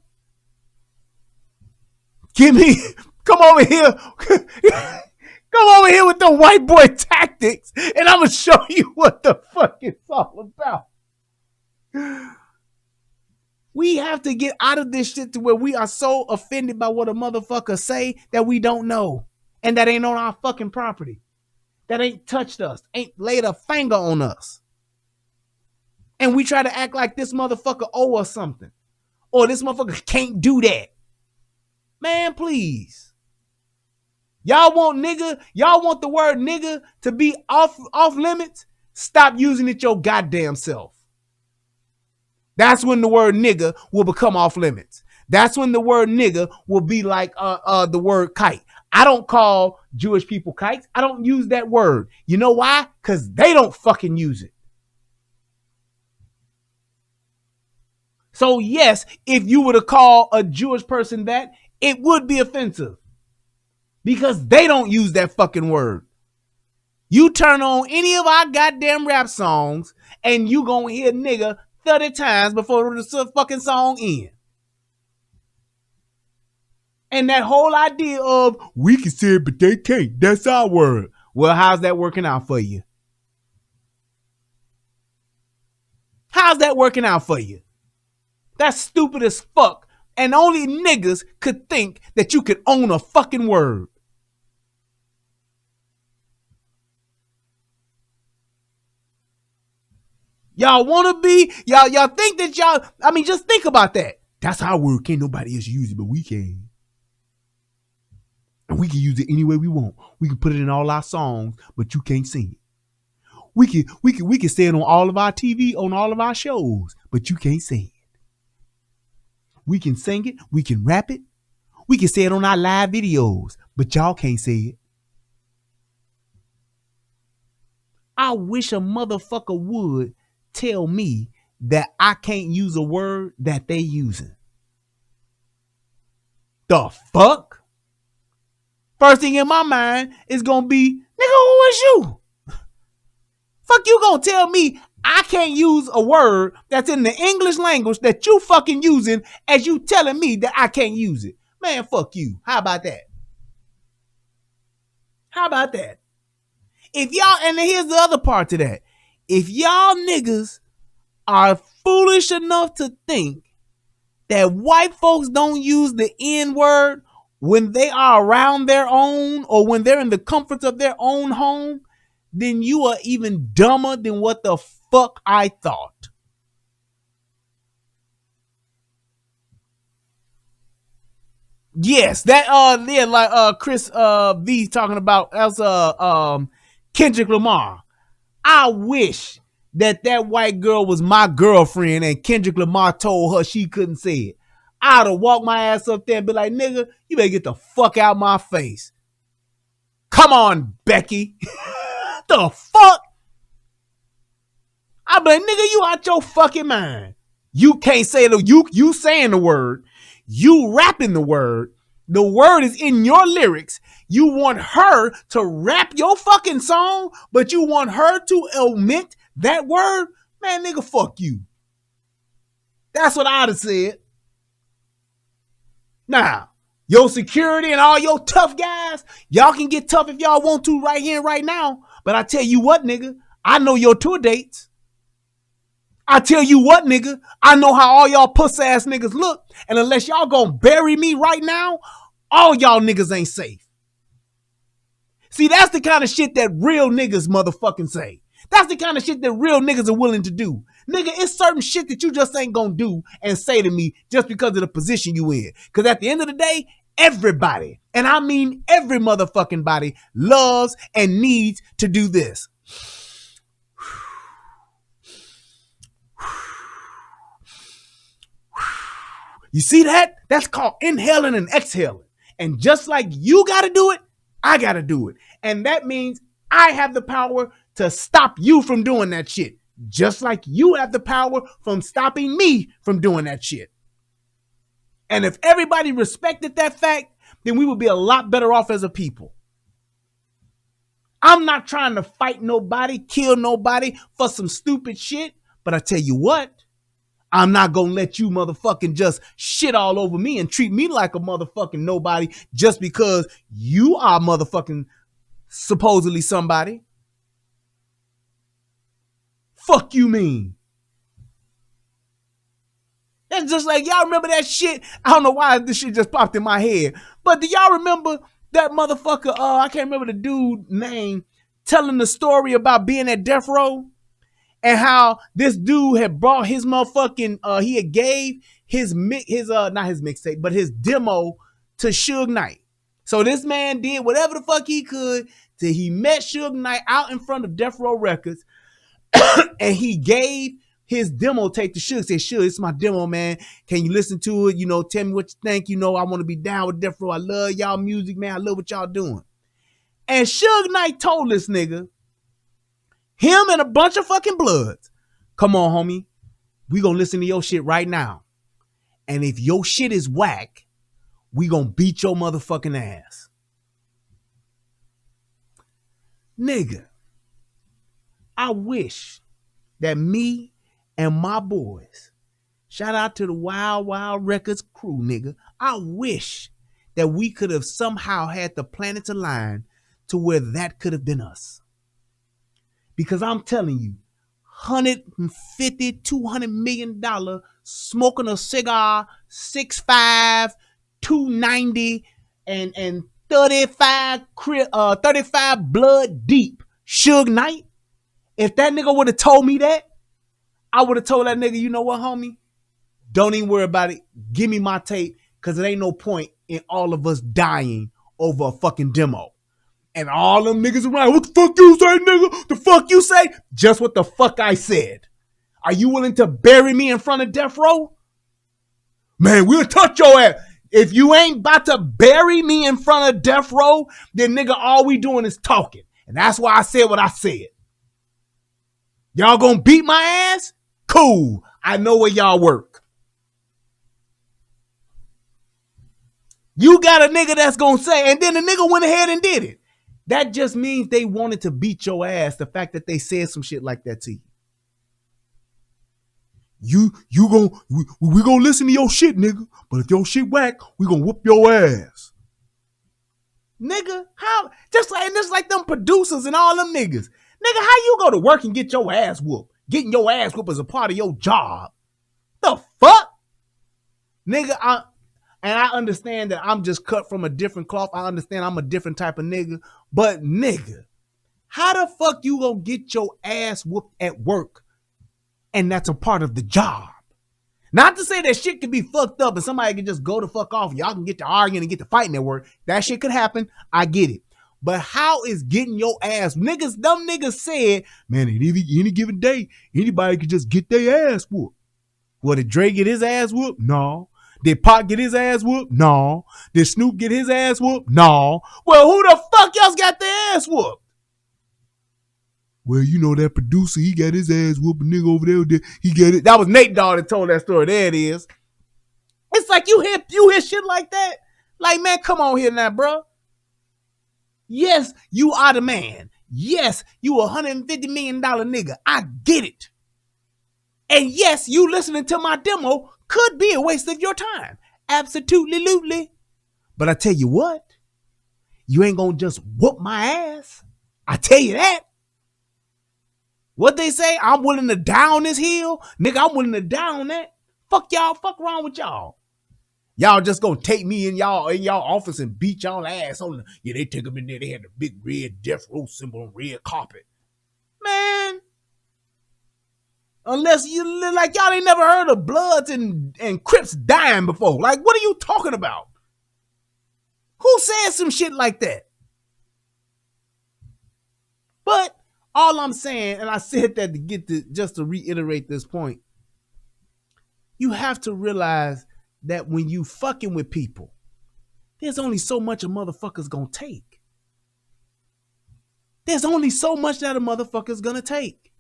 Give me, come over here. Come over here with the white boy tactics and I'm going to show you what the fuck it's all about. We have to get out of this shit to where we are so offended by what a motherfucker say that we don't know. And that ain't on our fucking property. That ain't touched us. Ain't laid a finger on us. And we try to act like this motherfucker owe us something. Or this motherfucker can't do that. Man, please. Y'all want the word nigga to be off limits? Stop using it your goddamn self. That's when the word nigga will become off limits. That's when the word nigga will be like the word kite. I don't call Jewish people kikes. I don't use that word. You know why? Because they don't fucking use it. So yes, if you were to call a Jewish person that, it would be offensive. Because they don't use that fucking word. You turn on any of our goddamn rap songs and you gonna hear nigga 30 times before the fucking song ends. And that whole idea of we can say it, but they can't. That's our word. Well, how's that working out for you? How's that working out for you? That's stupid as fuck. And only niggas could think that you could own a fucking word. Y'all want to be, y'all think that y'all, I mean, just think about that. That's our word. Can't nobody else use it, but we can. And we can use it any way we want. We can put it in all our songs, but you can't sing it. We can say it on all of our TV, on all of our shows, but you can't say it. We can sing it. We can rap it. We can say it on our live videos, but y'all can't say it. I wish a motherfucker would tell me that I can't use a word that they using. The fuck? First thing in my mind is gonna be, nigga, who is you? Fuck you gonna tell me I can't use a word that's in the English language that you fucking using as you telling me that I can't use it. Man, fuck you. How about that? How about that? If y'all, and here's the other part to that. If y'all niggas are foolish enough to think that white folks don't use the N-word when they are around their own or when they're in the comforts of their own home, then you are even dumber than what the fuck I thought. Yes, that yeah, like Chris V talking about as Kendrick Lamar. I wish that white girl was my girlfriend and Kendrick Lamar told her she couldn't say it. I'd have walked my ass up there and be like, nigga, you better get the fuck out my face. Come on, Becky. The fuck? I'd be like, nigga, you out your fucking mind. You can't say it. You saying the word. You rapping the word. The word is in your lyrics. You want her to rap your fucking song, but you want her to omit that word? Man, nigga, fuck you. That's what I'd have said. Now, your security and all your tough guys, y'all can get tough if y'all want to right here and right now. But I tell you what, nigga, I know your tour dates. I tell you what, nigga, I know how all y'all pussy ass niggas look. And unless y'all gonna bury me right now, all y'all niggas ain't safe. See, that's the kind of shit that real niggas motherfucking say. That's the kind of shit that real niggas are willing to do. Nigga, it's certain shit that you just ain't gonna do and say to me just because of the position you in. Because at the end of the day, everybody, and I mean every motherfucking body, loves and needs to do this. You see that? That's called inhaling and exhaling. And just like you got to do it, I got to do it. And that means I have the power to stop you from doing that shit. Just like you have the power from stopping me from doing that shit. And if everybody respected that fact, then we would be a lot better off as a people. I'm not trying to fight nobody, kill nobody for some stupid shit. But I tell you what, I'm not going to let you motherfucking just shit all over me and treat me like a motherfucking nobody just because you are motherfucking supposedly somebody. Fuck you mean? That's just like, y'all remember that shit? I don't know why this shit just popped in my head. But do y'all remember that motherfucker, I can't remember the dude's name, telling the story about being at death row? And how this dude had brought his motherfucking, he had gave his not his mixtape, but his demo to Suge Knight. So this man did whatever the fuck he could till he met Suge Knight out in front of Death Row Records. And he gave his demo tape to Suge. Said, Suge, it's my demo, man. Can you listen to it? You know, tell me what you think. You know, I want to be down with Death Row. I love y'all music, man. I love what y'all doing. And Suge Knight told this nigga, him and a bunch of fucking Bloods, come on, homie. We gonna listen to your shit right now. And if your shit is whack, we gonna beat your motherfucking ass. Nigga, I wish that me and my boys, shout out to the Wild Wild Records crew, nigga. I wish that we could have somehow had the planets align to where that could have been us. Because I'm telling you, $150, $200 million smoking a cigar, 6'5", 290, and 35 blood deep. Suge Knight. If that nigga would have told me that, I would have told that nigga, you know what, homie? Don't even worry about it. Give me my tape, because it ain't no point in all of us dying over a fucking demo. And all them niggas around, what the fuck you say, nigga? The fuck you say? Just what the fuck I said. Are you willing to bury me in front of Death Row? Man, we'll touch your ass. If you ain't about to bury me in front of Death Row, then nigga, all we doing is talking. And that's why I said what I said. Y'all gonna beat my ass? Cool. I know where y'all work. You got a nigga that's gonna say, and then the nigga went ahead and did it. That just means they wanted to beat your ass, the fact that they said some shit like that to you. We gonna listen to your shit, nigga. But if your shit whack, we gonna whoop your ass. Nigga, how? Just like them producers and all them niggas. Nigga, how you go to work and get your ass whooped? Getting your ass whooped is a part of your job. The fuck? Nigga, I understand that I'm just cut from a different cloth. I understand I'm a different type of nigga. But nigga, how the fuck you gonna get your ass whooped at work and that's a part of the job? Not to say that shit could be fucked up and somebody can just go the fuck off. Y'all can get to arguing and get to fighting at work. That shit could happen. I get it. But how is getting your ass, niggas, them niggas said, man, at any given day, anybody could just get their ass whooped. Well, did Dre get his ass whooped? No. Did Pac get his ass whooped? No. Did Snoop get his ass whooped? No. Well, who the fuck else got their ass whooped? Well, you know that producer, he got his ass whooped. A nigga over there, he got it. That was Nate Dogg that told that story. There it is. It's like you hear shit like that. Like, man, come on here now, bro. Yes, you are the man. Yes, you a $150 million nigga. I get it. And yes, you listening to my demo could be a waste of your time. Absolutely. But I tell you what, you ain't gonna just whoop my ass. I tell you that. What they say, I'm willing to down this hill. Nigga, I'm willing to down that. Fuck y'all, fuck wrong with y'all. Y'all just gonna take me in y'all office and beat y'all ass on the, yeah, they took them in there, they had the big red Death Row symbol on red carpet. Man. Unless you like y'all ain't never heard of Bloods and Crips dying before. Like, what are you talking about? Who said some shit like that? But all I'm saying, and I said that to get to just to reiterate this point, you have to realize that when you fucking with people, there's only so much a motherfucker's gonna take. There's only so much that a motherfucker's gonna take.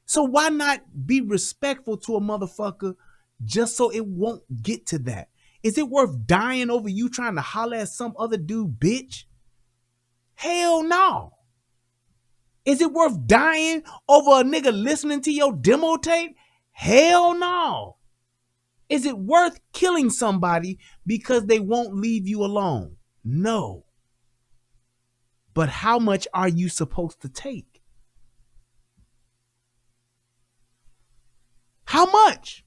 So why not be respectful to a motherfucker just so it won't get to that? Is it worth dying over you trying to holler at some other dude, bitch? Hell no. Is it worth dying over a nigga listening to your demo tape? Hell no. Is it worth killing somebody because they won't leave you alone? No. But how much are you supposed to take? How much?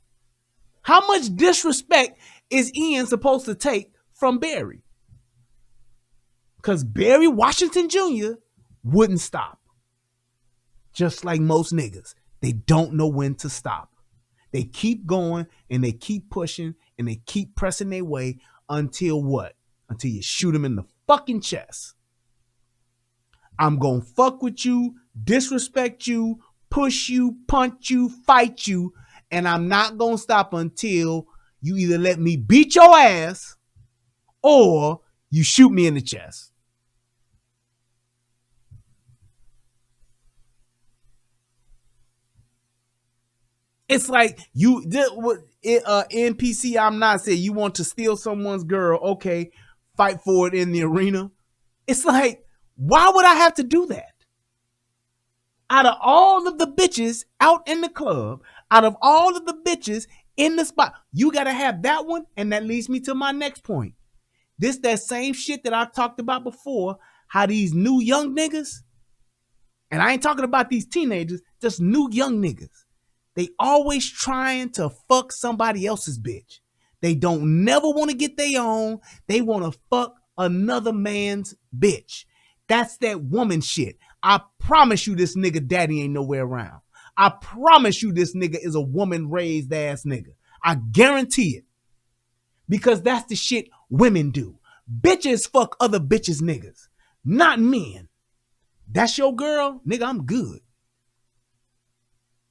How much disrespect is Ian supposed to take from Barry? Because Barry Washington Jr. wouldn't stop. Just like most niggas. They don't know when to stop. They keep going and they keep pushing and they keep pressing their way until what? Until you shoot them in the fucking chest. I'm going to fuck with you, disrespect you, push you, punch you, fight you, and I'm not gonna stop until you either let me beat your ass or you shoot me in the chest. It's like you NPC. I'm not saying you want to steal someone's girl. Okay, fight for it in the arena. It's like, why would I have to do that? Out of all of the bitches out in the club, out of all of the bitches in the spot, you got to have that one. And that leads me to my next point. This that same shit that I've talked about before, how these new young niggas, and I ain't talking about these teenagers, just new young niggas, they always trying to fuck somebody else's bitch. They don't never want to get their own. They want to fuck another man's bitch. That's that woman shit. I promise you this nigga daddy ain't nowhere around. I promise you this nigga is a woman raised ass nigga. I guarantee it. Because that's the shit women do. Bitches fuck other bitches niggas, not men. That's your girl? Nigga, I'm good.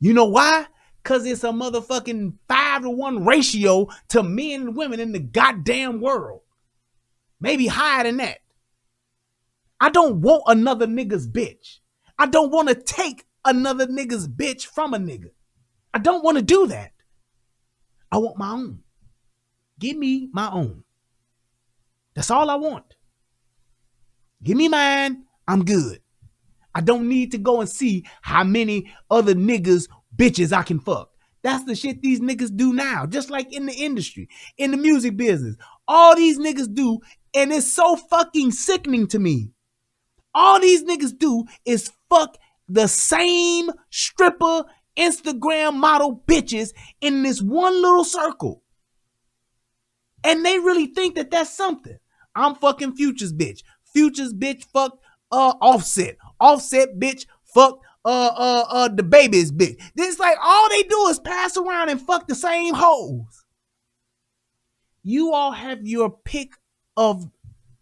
You know why? Because it's a motherfucking 5-to-1 ratio to men and women in the goddamn world. Maybe higher than that. I don't want another nigga's bitch. I don't want to take another nigga's bitch from a nigga. I don't want to do that. I want my own. Give me my own. That's all I want. Give me mine. I'm good. I don't need to go and see how many other niggas bitches I can fuck. That's the shit these niggas do now. Just like in the industry, in the music business. All these niggas do, and it's so fucking sickening to me. All these niggas do is fuck the same stripper, Instagram model bitches in this one little circle. And they really think that that's something. I'm fucking Future's bitch. Future's bitch fucked Offset. Offset bitch fucked the baby's bitch. It's like all they do is pass around and fuck the same hoes. You all have your pick of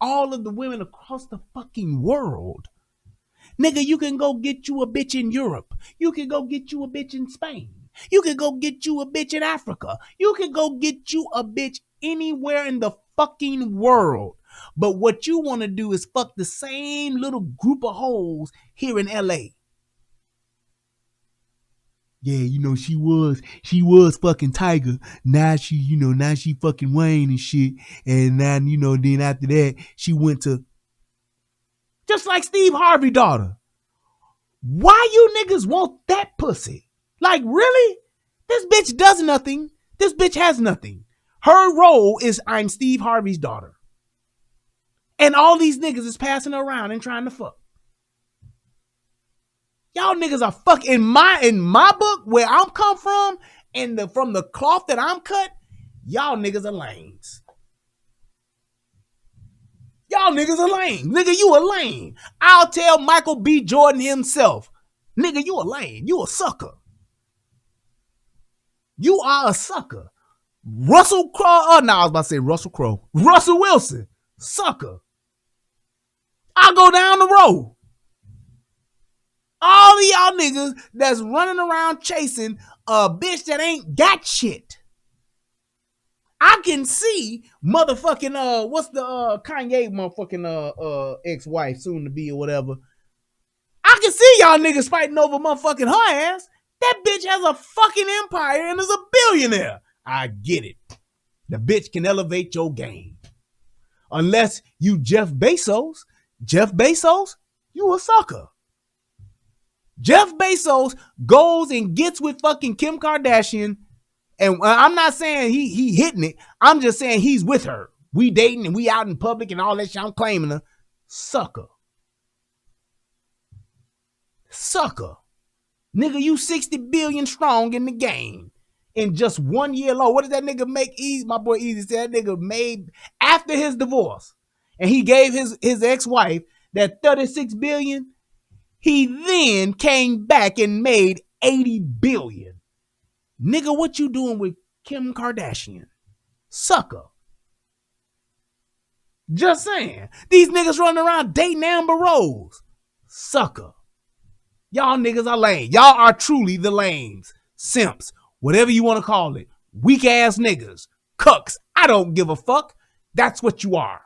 all of the women across the fucking world. Nigga, you can go get you a bitch in Europe. You can go get you a bitch in Spain. You can go get you a bitch in Africa. You can go get you a bitch anywhere in the fucking world. But what you want to do is fuck the same little group of hoes here in LA. Yeah, you know, she was fucking Tiger. Now she fucking Wayne and shit. And now, then after that, she went to, just like Steve Harvey's daughter. Why you niggas want that pussy? Like, really? This bitch does nothing. This bitch has nothing. Her role is I'm Steve Harvey's daughter. And all these niggas is passing her around and trying to fuck. Y'all niggas are fucking in my book where I'm come from and from the cloth that I'm cut, y'all niggas are lames. Y'all niggas are lame. Nigga, you a lame. I'll tell Michael B. Jordan himself. Nigga, you a lame. You a sucker. You are a sucker. Russell Crowe. I was about to say Russell Crowe. Russell Wilson. Sucker. I'll go down the road. All of y'all niggas that's running around chasing a bitch that ain't got shit. I can see motherfucking what's the Kanye motherfucking ex-wife soon to be or whatever. I can see y'all niggas fighting over motherfucking her ass. That bitch has a fucking empire and is a billionaire. I get it. The bitch can elevate your game. Unless you Jeff Bezos. Jeff Bezos, you a sucker. Jeff Bezos goes and gets with fucking Kim Kardashian. And I'm not saying he hitting it. I'm just saying he's with her. We dating and we out in public and all that shit. I'm claiming her. Sucker. Sucker. Nigga, you 60 billion strong in the game. In just 1 year low. What does that nigga make? My boy Easy said that nigga made after his divorce. And he gave his ex-wife that 36 billion. He then came back and made 80 billion. Nigga, what you doing with Kim Kardashian? Sucker. Just saying. These niggas running around dating Amber Rose. Sucker. Y'all niggas are lame. Y'all are truly the lames, simps, whatever you want to call it. Weak ass niggas, cucks. I don't give a fuck. That's what you are.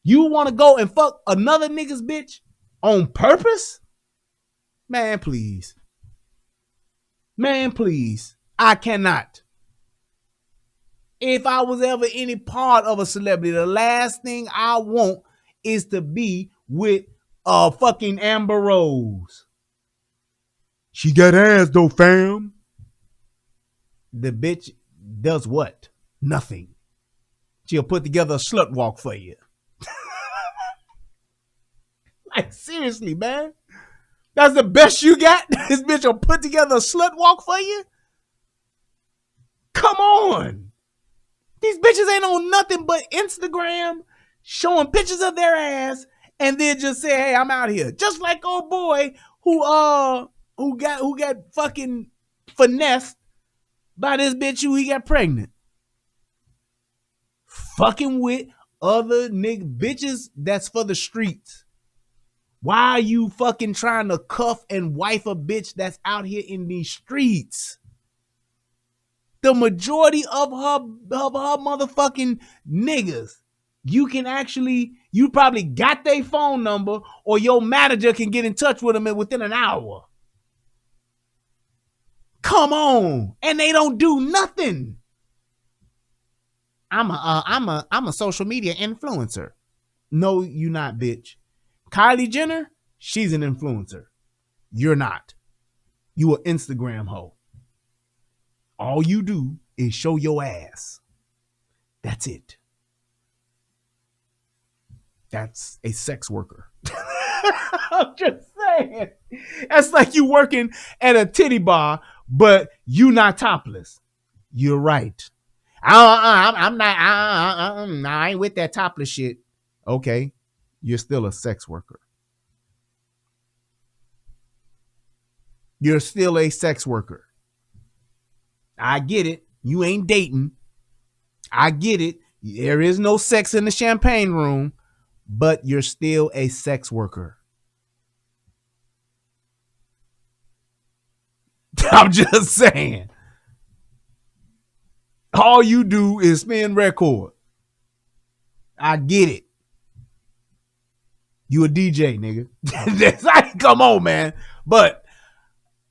You want to go and fuck another nigga's bitch on purpose? Man, please. Man, please. I cannot. If I was ever any part of a celebrity, the last thing I want is to be with fucking Amber Rose. She got ass though, fam. The bitch does what? Nothing. She'll put together a slut walk for you. Like, seriously, man. That's the best you got? This bitch will put together a slut walk for you? Come on. These bitches ain't on nothing but Instagram showing pictures of their ass and then just say, hey, I'm out here. Just like old boy who got fucking finessed by this bitch who he got pregnant. Fucking with other bitches that's for the streets. Why are you fucking trying to cuff and wife a bitch that's out here in these streets? The majority of her motherfucking niggas, you probably got their phone number or your manager can get in touch with them within an hour. Come on. And they don't do nothing. I'm a social media influencer. No, you not, bitch. Kylie Jenner, she's an influencer. You're not. You an Instagram hoe. All you do is show your ass. That's it. That's a sex worker. I'm just saying. That's like you working at a titty bar, but you not topless. You're right. I'm not. I ain't with that topless shit. Okay. You're still a sex worker. You're still a sex worker. I get it. You ain't dating. I get it. There is no sex in the champagne room, but you're still a sex worker. I'm just saying. All you do is spin record. I get it. You a DJ, nigga. That's like, come on, man. But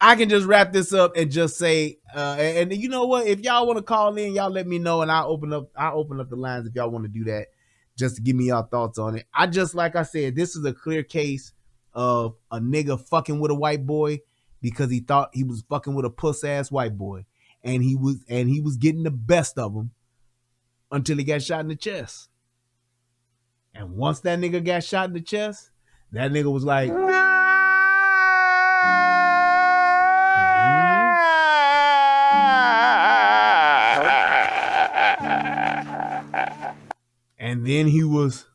I can just wrap this up and just say, and you know what? If y'all want to call in, y'all let me know, and I'll open up the lines if y'all want to do that. Just to give me y'all thoughts on it. Like I said, this is a clear case of a nigga fucking with a white boy because he thought he was fucking with a puss ass white boy, and he was getting the best of him until he got shot in the chest. And once that nigga got shot in the chest, that nigga was like, and then he was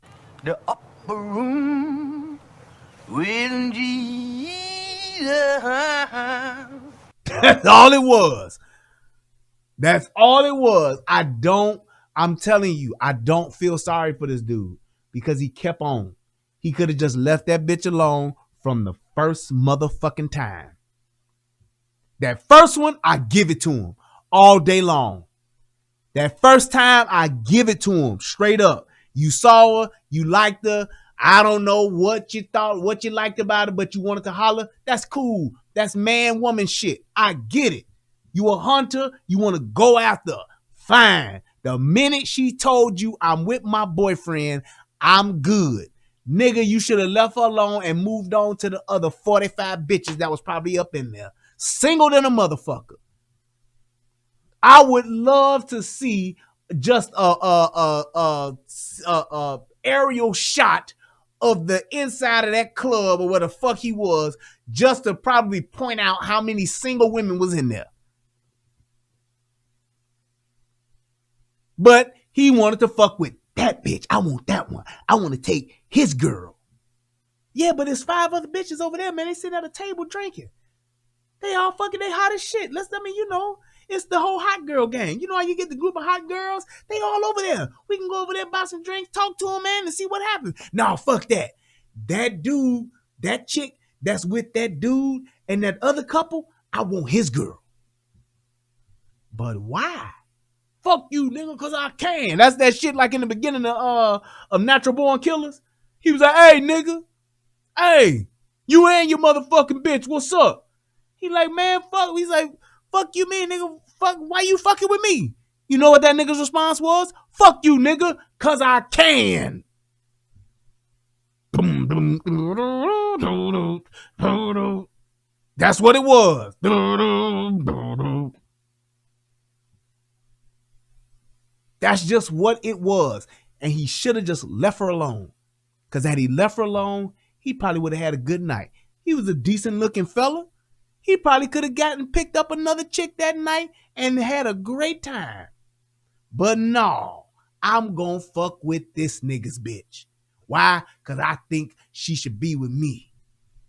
the upper room with Jesus. That's all it was. That's all it was. I'm telling you, I don't feel sorry for this dude because he kept on. He could have just left that bitch alone from the first motherfucking time. That first one, I give it to him all day long. That first time, I give it to him straight up. You saw her, you liked her. I don't know what you thought, what you liked about her, but you wanted to holler. That's cool. That's man, woman shit. I get it. You a hunter, you want to go after her. Fine. The minute she told you I'm with my boyfriend, I'm good. Nigga, you should have left her alone and moved on to the other 45 bitches that was probably up in there. Single than a motherfucker. I would love to see just a aerial shot of the inside of that club or where the fuck he was, just to probably point out how many single women was in there. But he wanted to fuck with that bitch. I want that one. I want to take his girl. Yeah, but there's 5 other bitches over there, man. They sitting at a table drinking. They all fucking, they hot as shit. It's the whole hot girl gang. You know how you get the group of hot girls? They all over there. We can go over there, buy some drinks, talk to them, man, and see what happens. Nah, fuck that. That dude, that chick that's with that dude and that other couple, I want his girl. But why? Fuck you, nigga, because I can. That's that shit like in the beginning of Natural Born Killers. He was like, hey, nigga. Hey, you and your motherfucking bitch, what's up? He like, man, fuck. He's like, fuck you, man, nigga. Fuck, why you fucking with me? You know what that nigga's response was? Fuck you, nigga, because I can. That's what it was. That's just what it was. And he should have just left her alone. Because had he left her alone, he probably would have had a good night. He was a decent looking fella. He probably could have picked up another chick that night and had a great time. But no, I'm gonna fuck with this nigga's bitch. Why? Because I think she should be with me.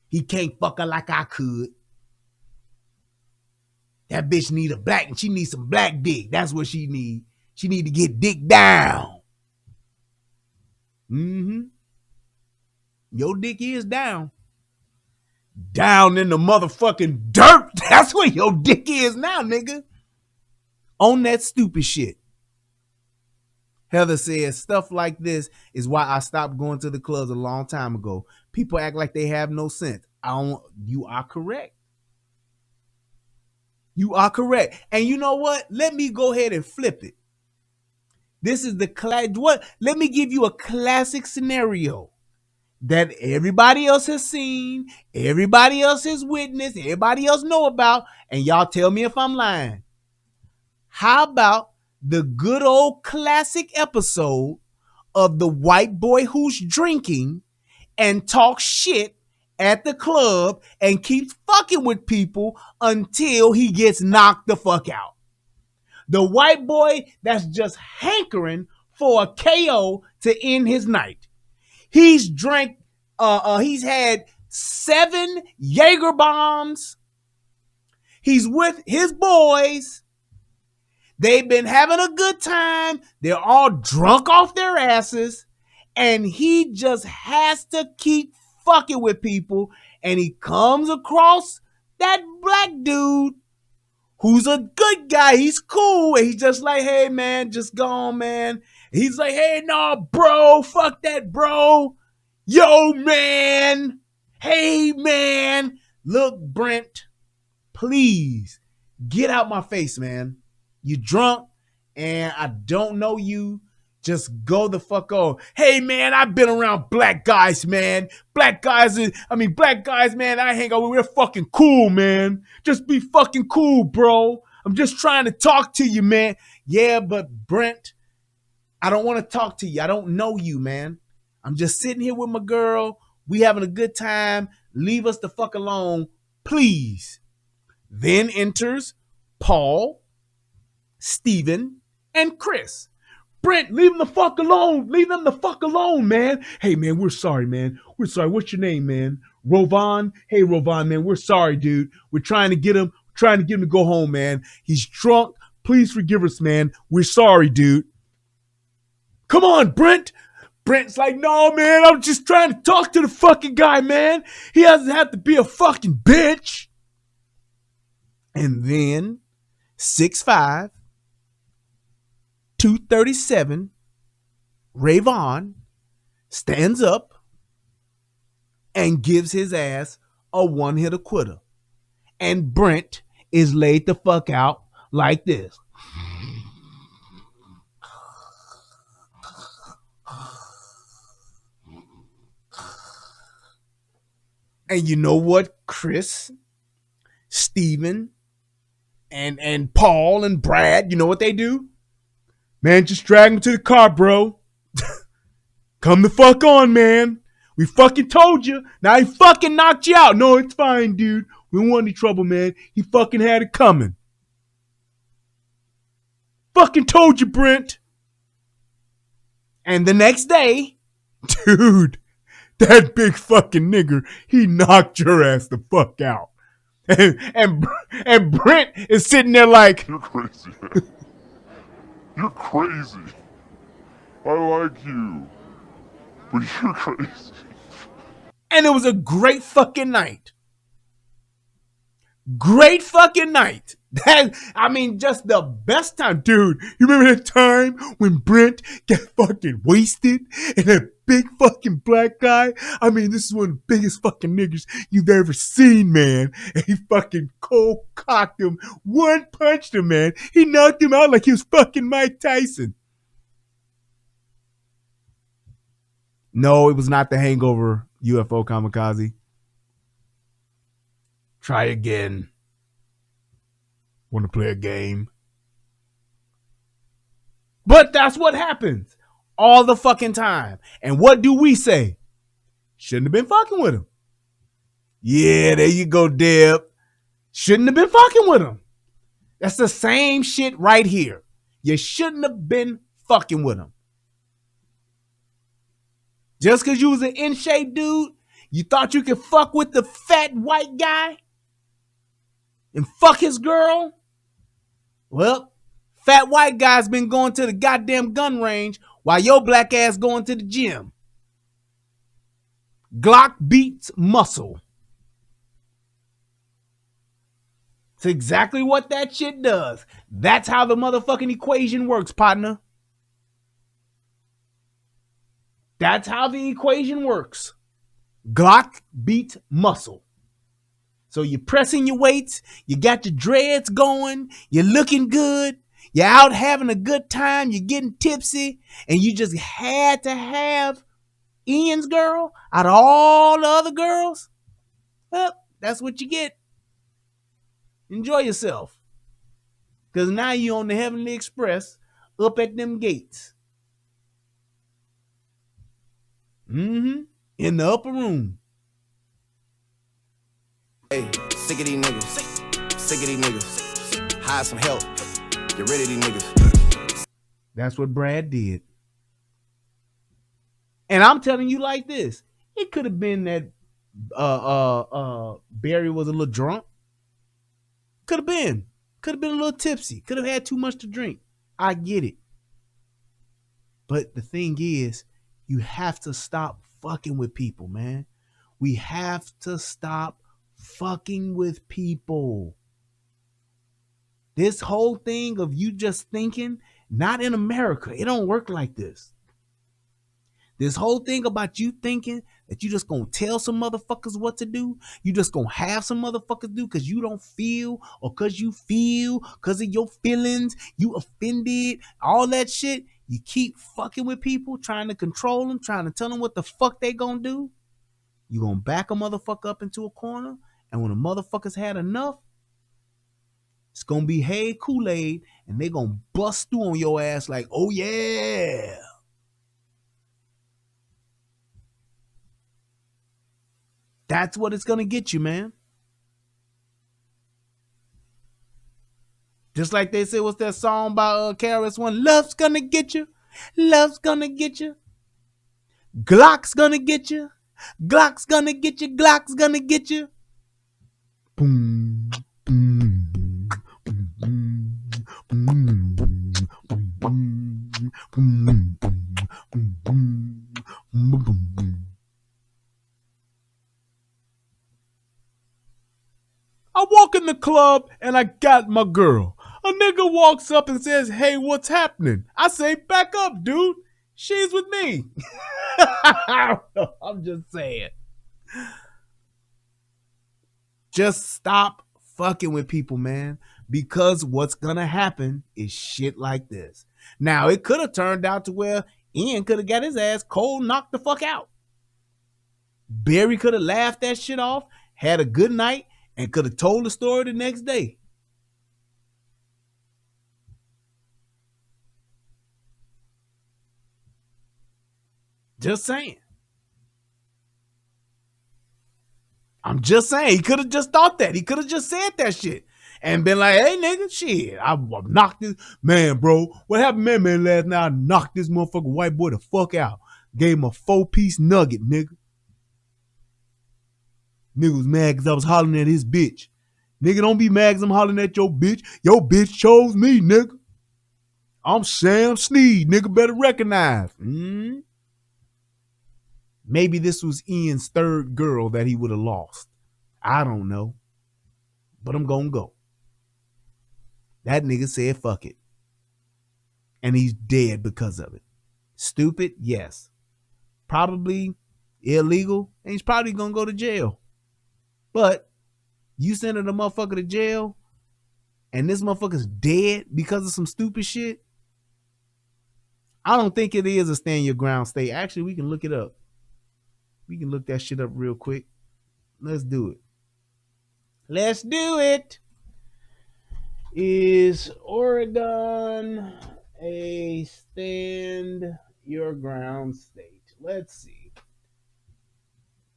He can't fuck her like I could. That bitch need a black, and she needs some black dick. That's what she need. She need to get dick down. Mm-hmm. Your dick is down. Down in the motherfucking dirt. That's where your dick is now, nigga. On that stupid shit. Heather says, stuff like this is why I stopped going to the clubs a long time ago. People act like they have no sense. You are correct. You are correct. And you know what? Let me go ahead and flip it. This is let me give you a classic scenario that everybody else has seen, everybody else has witnessed, everybody else know about, and y'all tell me if I'm lying. How about the good old classic episode of the white boy who's drinking and talks shit at the club and keeps fucking with people until he gets knocked the fuck out? The white boy that's just hankering for a KO to end his night. He's drank, he's had 7 Jaeger bombs. He's with his boys. They've been having a good time. They're all drunk off their asses. And he just has to keep fucking with people. And he comes across that black dude who's a good guy. He's cool. And he's just like, hey, man, just go on, man. He's like, hey, nah, bro, fuck that, bro. Yo, man. Hey, man. Look, Brent, please get out my face, man. You drunk and I don't know you. Just go the fuck on. Hey, man, I've been around black guys, man. Black guys, man, I hang out with. We're fucking cool, man. Just be fucking cool, bro. I'm just trying to talk to you, man. Yeah, but Brent, I don't want to talk to you. I don't know you, man. I'm just sitting here with my girl. We having a good time. Leave us the fuck alone, please. Then enters Paul, Steven, and Chris. Brent, leave them the fuck alone. Leave them the fuck alone, man. Hey, man, we're sorry, man. We're sorry. What's your name, man? Rovan? Hey, Rovan, man, we're sorry, dude. We're trying to get him to go home, man. He's drunk. Please forgive us, man. We're sorry, dude. Come on, Brent. Brent's like, no, man, I'm just trying to talk to the fucking guy, man. He doesn't have to be a fucking bitch. And then 6'5", 237, Rayvon stands up and gives his ass a one-hitter quitter. And Brent is laid the fuck out like this. And you know what, Chris, Steven, and Paul and Brad, you know what they do? Man, just drag him to the car, bro. Come the fuck on, man. We fucking told you. Now he fucking knocked you out. No, it's fine, dude. We don't want any trouble, man. He fucking had it coming. Fucking told you, Brent. And the next day, dude, that big fucking nigger, he knocked your ass the fuck out. And Brent is sitting there like, you're crazy. You're crazy. I like you, but you're crazy. And it was a great fucking night. Great fucking night. Just the best time. Dude, you remember that time when Brent got fucking wasted and that big fucking black guy? This is one of the biggest fucking niggas you've ever seen, man. And he fucking cold cocked him, one punched him, man. He knocked him out like he was fucking Mike Tyson. No, it was not the Hangover UFO kamikaze. Try again. Want to play a game? But that's what happens all the fucking time. And what do we say? Shouldn't have been fucking with him. Yeah, there you go, Deb. Shouldn't have been fucking with him. That's the same shit right here. You shouldn't have been fucking with him. Just because you was an in-shape dude, you thought you could fuck with the fat white guy and fuck his girl? Well, fat white guy's been going to the goddamn gun range while your black ass going to the gym. Glock beats muscle. It's exactly what that shit does. That's how the motherfucking equation works, partner. That's how the equation works. Glock beats muscle. So you're pressing your weights, you got your dreads going, you're looking good, you're out having a good time, you're getting tipsy, and you just had to have Ian's girl out of all the other girls. Well, that's what you get. Enjoy yourself. Because now you're on the Heavenly Express up at them gates. In the upper room. Hey, sick of these niggas. Sick of these niggas. Hire some help. Get rid of these niggas. That's what Brad did. And I'm telling you like this. It could have been that Barry was a little drunk. Could have been. Could have been a little tipsy. Could have had too much to drink. I get it. But the thing is, you have to stop fucking with people, man. We have to stop fucking with people. This whole thing of you just thinking, not in America. It don't work like this. This whole thing about you thinking that you just gonna tell some motherfuckers what to do, you just gonna have some motherfuckers do because you don't feel, or because you feel, because of your feelings, you offended, all that shit. You keep fucking with people, trying to control them, trying to tell them what the fuck they gonna do. You gonna back a motherfucker up into a corner, and when the motherfuckers had enough, it's gonna be hey Kool-Aid, and they gonna bust through on your ass like, oh yeah. That's what it's gonna get you, man. Just like they said, what's that song by KRS One? Love's gonna get you. Love's gonna get you. Glock's gonna get you. Glock's gonna get you. Glock's gonna get you. Boom, boom, boom, boom, boom, boom, boom, boom, boom. I walk in the club and I got my girl. A nigga walks up and says, hey, what's happening? I say, back up, dude. She's with me. I'm just saying. Just stop fucking with people, man. Because what's gonna happen is shit like this. Now, it could have turned out to where Ian could have got his ass cold knocked the fuck out. Barry could have laughed that shit off, had a good night, and could have told the story the next day. Just saying. I'm just saying. He could have just thought that. He could have just said that shit and been like, hey, nigga, shit, I knocked this. Man, bro, what happened, man, last night? I knocked this motherfucking white boy the fuck out. Gave him a 4-piece nugget, nigga. Nigga was mad because I was hollering at his bitch. Nigga, don't be mad because I'm hollering at your bitch. Your bitch chose me, nigga. I'm Sam Sneed. Nigga better recognize. Maybe this was Ian's third girl that he would have lost. I don't know. But I'm gonna go. That nigga said fuck it. And he's dead because of it. Stupid? Yes. Probably illegal, and he's probably gonna go to jail. But you sending a motherfucker to jail, and this motherfucker's dead because of some stupid shit? I don't think it is a stand your ground state. Actually, we can look it up. We can look that shit up real quick. Let's do it. Let's do it. Is Oregon a stand your ground state? Let's see.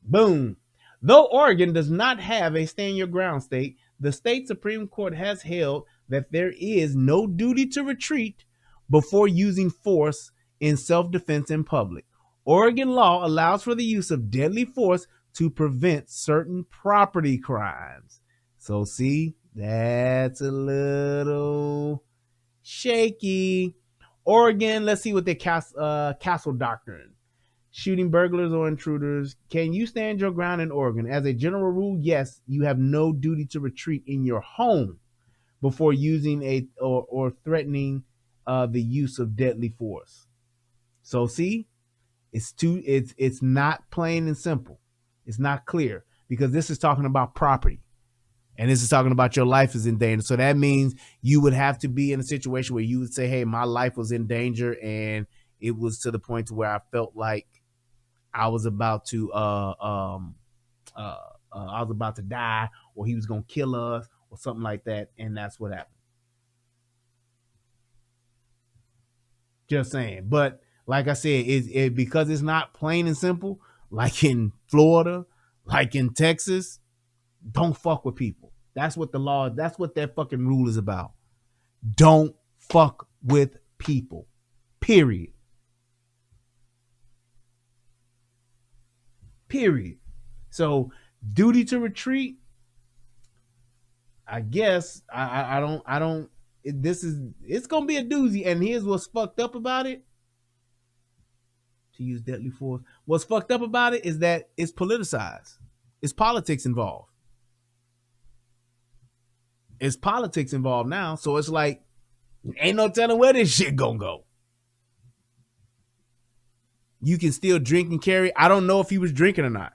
Boom. Though Oregon does not have a stand your ground state, the state Supreme Court has held that there is no duty to retreat before using force in self-defense in public. Oregon law allows for the use of deadly force to prevent certain property crimes. So see, that's a little shaky. Oregon, let's see what the castle doctrine. Shooting burglars or intruders. Can you stand your ground in Oregon? As a general rule, yes, you have no duty to retreat in your home before using or threatening the use of deadly force. So see, it's not plain and simple. It's not clear because this is talking about property. And this is talking about your life is in danger. So that means you would have to be in a situation where you would say, hey, my life was in danger and it was to the point to where I felt like I was about to die, or he was gonna kill us, or something like that, and that's what happened. Just saying. But like I said, because it's not plain and simple, like in Florida, like in Texas, don't fuck with people. That's what that fucking rule is about. Don't fuck with people. Period. So duty to retreat, I guess it's gonna be a doozy. And here's what's fucked up about it. To use deadly force. What's fucked up about it is that it's politicized. It's politics involved. It's politics involved now. So it's like, ain't no telling where this shit gonna go. You can still drink and carry. I don't know if he was drinking or not.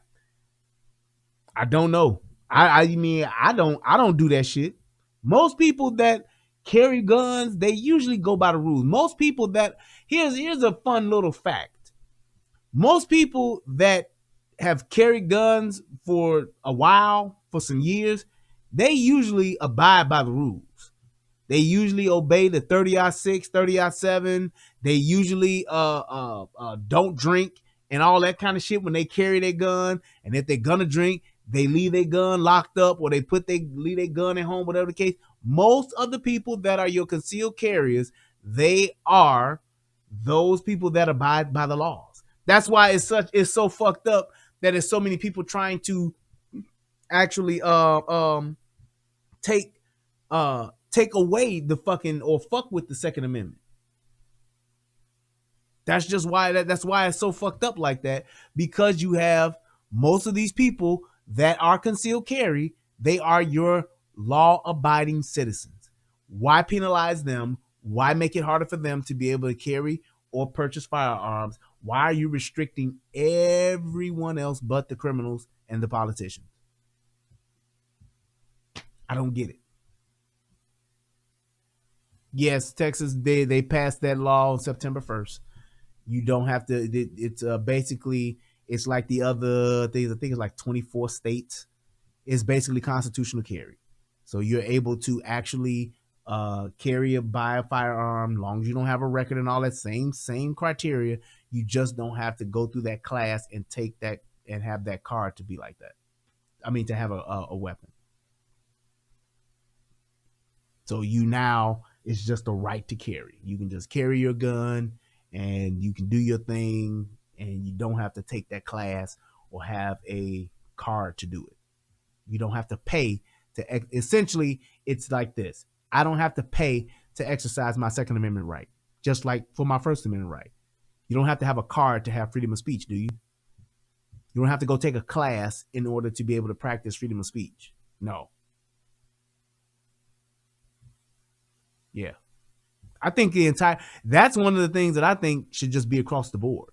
I don't know. I mean, I don't do that shit. Most people that carry guns, they usually go by the rules. Most people that here's a fun little fact. Most people that have carried guns for a while, for some years, they usually abide by the rules. They usually obey the 30-06, 30-7. They usually don't drink and all that kind of shit when they carry their gun. And if they're gonna drink, they leave their gun locked up, or leave their gun at home, whatever the case. Most of the people that are your concealed carriers, they are those people that abide by the laws. That's why it's so fucked up that there's so many people trying to actually take away the fucking, or fuck with the Second Amendment. That's just why that's why it's so fucked up like that, because you have most of these people that are concealed carry, they are your law-abiding citizens. Why penalize them? Why make it harder for them to be able to carry or purchase firearms? Why are you restricting everyone else but the criminals and the politicians? I don't get it. Yes, Texas, they passed that law on September 1st. You don't have to, it's basically, it's like the other things. I think it's like 24 states. It's basically constitutional carry. So you're able to actually buy a firearm, as long as you don't have a record and all that same criteria. You just don't have to go through that class and take that and have that card to be like that. I mean, to have a weapon. So it's just a right to carry. You can just carry your gun and you can do your thing, and you don't have to take that class or have a card to do it. You don't have to pay to, essentially, it's like this. I don't have to pay to exercise my Second Amendment right, just like for my First Amendment right. You don't have to have a card to have freedom of speech, do you? You don't have to go take a class in order to be able to practice freedom of speech. No. Yeah. I think that's one of the things that I think should just be across the board.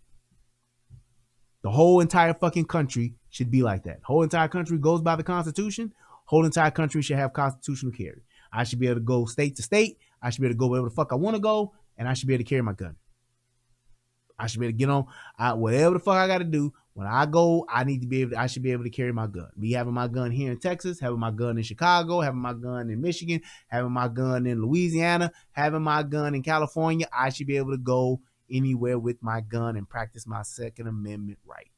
The whole entire fucking country should be like that. Whole entire country goes by the Constitution. Whole entire country should have constitutional carry. I should be able to go state to state. I should be able to go wherever the fuck I want to go, and I should be able to carry my gun. I should be able to get on whatever the fuck I got to do. When I go, I should be able to carry my gun. Me having my gun here in Texas, having my gun in Chicago, having my gun in Michigan, having my gun in Louisiana, having my gun in California, I should be able to go anywhere with my gun and practice my Second Amendment right.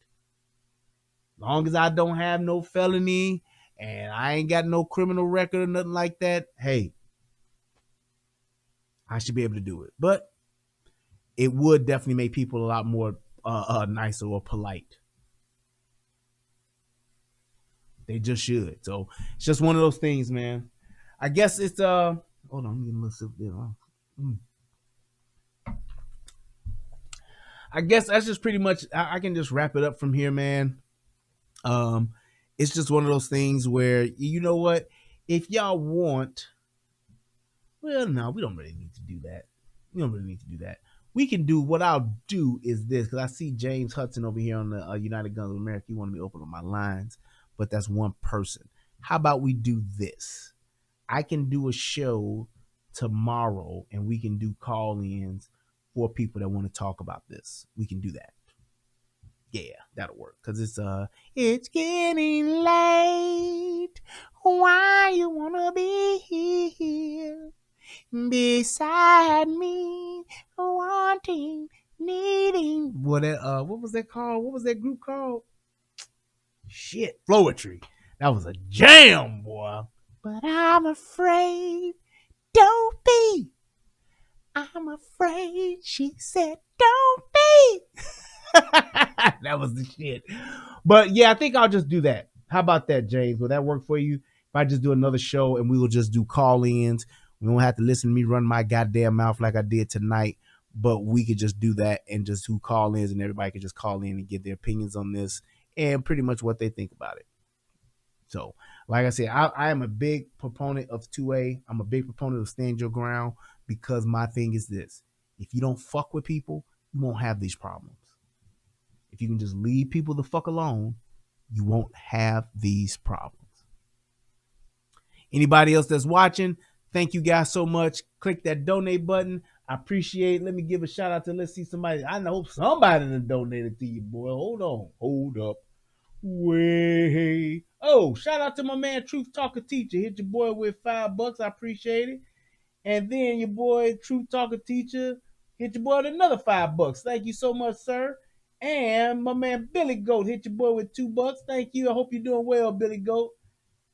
Long as I don't have no felony and I ain't got no criminal record or nothing like that, hey, I should be able to do it. But it would definitely make people a lot more nicer or polite. They just should. So it's just one of those things, man. I guess it's hold on, I'm getting a little sip there. I guess that's just pretty much. I can just wrap it up from here, man. It's just one of those things where, you know what, if y'all want, well, no, we don't really need to do that. We can do, what I'll do is this, because I see James Hudson over here on the United Guns of America. He wanted me to open up my lines, but that's one person. How about we do this? I can do a show tomorrow, and we can do call-ins for people that want to talk about this. We can do that. Yeah, that'll work. Because it's getting late. Why you wanna be here beside me, wanting, needing. What was that called? What was that group called? Shit, Floetry. That was a jam, boy. But I'm afraid, don't be. I'm afraid, she said, don't be. That was the shit. But yeah, I think I'll just do that. How about that, James? Will that work for you? If I just do another show and we will just do call-ins. We won't have to listen to me run my goddamn mouth like I did tonight, but we could just do that and just do call-ins, and everybody could just call in and give their opinions on this and pretty much what they think about it. So, like I said, I am a big proponent of 2A. I'm a big proponent of stand your ground, because my thing is this. If you don't fuck with people, you won't have these problems. If you can just leave people the fuck alone, you won't have these problems. Anybody else that's watching, thank you guys so much. Click that donate button. I appreciate it. Let me give a shout out to, let's see, somebody. I know somebody that donated to you, boy. Hold up. Way. Oh, shout out to my man, Truth Talker Teacher. Hit your boy with $5. I appreciate it. And then your boy, Truth Talker Teacher, hit your boy with another $5. Thank you so much, sir. And my man, Billy Goat, hit your boy with $2. Thank you. I hope you're doing well, Billy Goat.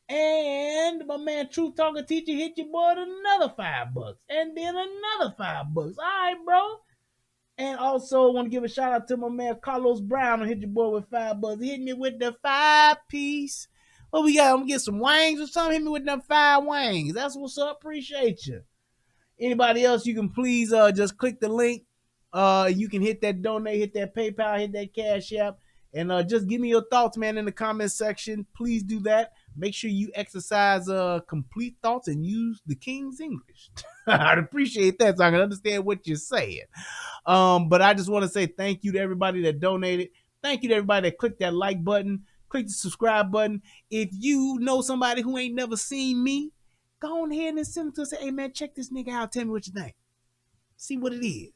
And my man, Truth Talker Teacher, hit your boy with another $5. And then another $5. All right, bro. And also, I want to give a shout out to my man, Carlos Brown, and hit your boy with $5. He hit me with the 5-piece. What we got? I'm going to get some wings or something. Hit me with them 5 wings. That's what's up. Appreciate you. Anybody else, you can please just click the link. You can hit that donate, hit that PayPal, hit that Cash App, and just give me your thoughts, man, in the comment section. Please do that. Make sure you exercise complete thoughts and use the King's English. I'd appreciate that so I can understand what you're saying. But I just want to say thank you to everybody that donated. Thank you to everybody that clicked that like button, click the subscribe button. If you know somebody who ain't never seen me, go on ahead and send them to us. Say, hey, man, check this nigga out. Tell me what you think. See what it is.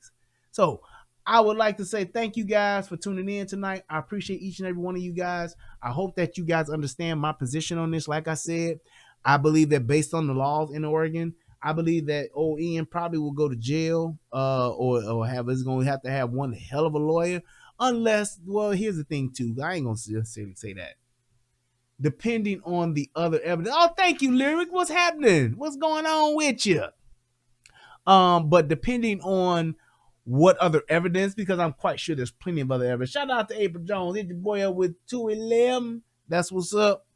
So I would like to say thank you guys for tuning in tonight. I appreciate each and every one of you guys. I hope that you guys understand my position on this. Like I said, I believe that based on the laws in Oregon, I believe that old Ian probably will go to jail or is going to have to have one hell of a lawyer. Unless, well, here's the thing, too. I ain't going to necessarily say that. Depending on the other evidence. Oh, thank you, Lyric. What's happening? What's going on with you? But depending on what other evidence, because I'm quite sure there's plenty of other evidence. Shout out to April Jones. Hit your boy up with 211. That's what's up.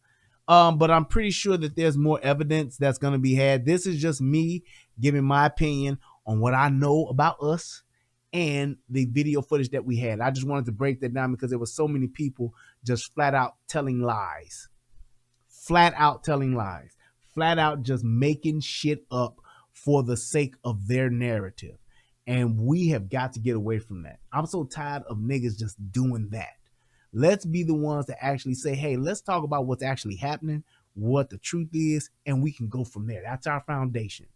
But I'm pretty sure that there's more evidence that's going to be had. This is just me giving my opinion on what I know about us and the video footage that we had. I just wanted to break that down because there were so many people just flat out telling lies. Flat out telling lies. Flat out just making shit up for the sake of their narrative. And we have got to get away from that. I'm so tired of niggas just doing that. Let's be the ones to actually say, hey, let's talk about what's actually happening, what the truth is, and we can go from there. That's our foundation.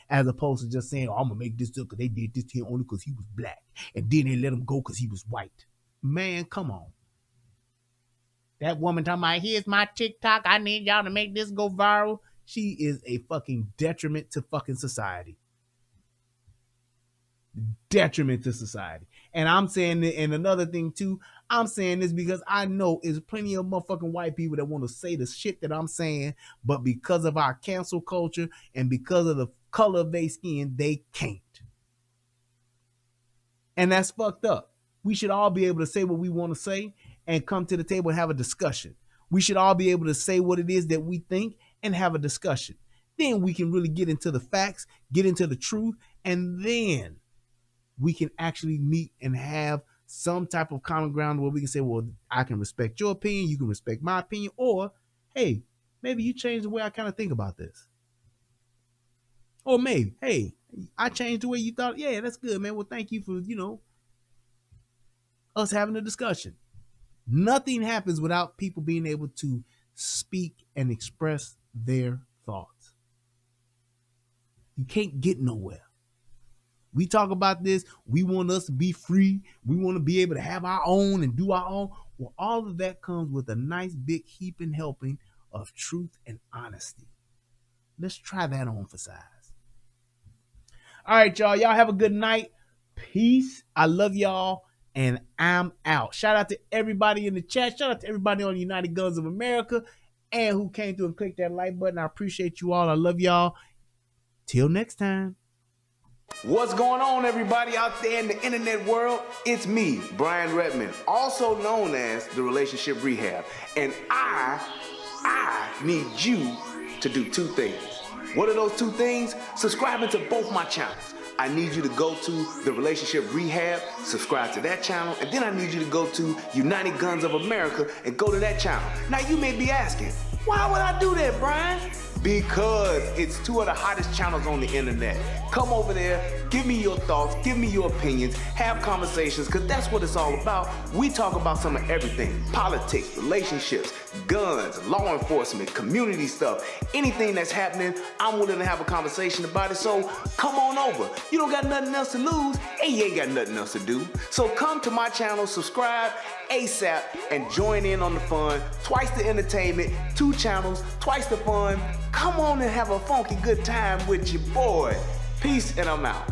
As opposed to just saying, oh, I'm going to make this up because they did this to him only because he was black. And then they let him go because he was white. Man, come on. That woman talking about, here's my TikTok. I need y'all to make this go viral. She is a fucking detriment to fucking society. Detriment to society. And I'm saying that, and another thing too, I'm saying this because I know there's plenty of motherfucking white people that want to say the shit that I'm saying, but because of our cancel culture and because of the color of their skin, they can't. And that's fucked up. We should all be able to say what we want to say and come to the table and have a discussion. We should all be able to say what it is that we think and have a discussion. Then we can really get into the facts, get into the truth, and then we can actually meet and have some type of common ground where we can say, well, I can respect your opinion, you can respect my opinion, or, hey, maybe you change the way I kind of think about this. Or maybe, hey, I changed the way you thought. Yeah, that's good, man. Well, thank you for, us having a discussion. Nothing happens without people being able to speak and express their thoughts. You can't get nowhere. We talk about this. We want us to be free. We want to be able to have our own and do our own. Well, all of that comes with a nice big heaping helping of truth and honesty. Let's try that on for size. All right, y'all. Y'all have a good night. Peace. I love y'all. And I'm out. Shout out to everybody in the chat. Shout out to everybody on United Guns of America and who came through and clicked that like button. I appreciate you all. I love y'all. Till next time. What's going on, everybody out there in the internet world? It's me, Brian Redmond, also known as the Relationship Rehab. And I need you to do two things. What are those two things? Subscribing to both my channels. I need you to go to the Relationship Rehab, subscribe to that channel, and then I need you to go to United Guns of America and go to that channel. Now you may be asking, why would I do that, Brian? Because it's two of the hottest channels on the internet. Come over there, give me your thoughts, give me your opinions, have conversations, because that's what it's all about. We talk about some of everything: politics, relationships, guns, law enforcement, community stuff, anything that's happening, I'm willing to have a conversation about it. So come on over. You don't got nothing else to lose, and you ain't got nothing else to do. So come to my channel, subscribe ASAP, and join in on the fun. Twice the entertainment, 2 channels, twice the fun. Come on and have a funky good time with your boy. Peace, and I'm out.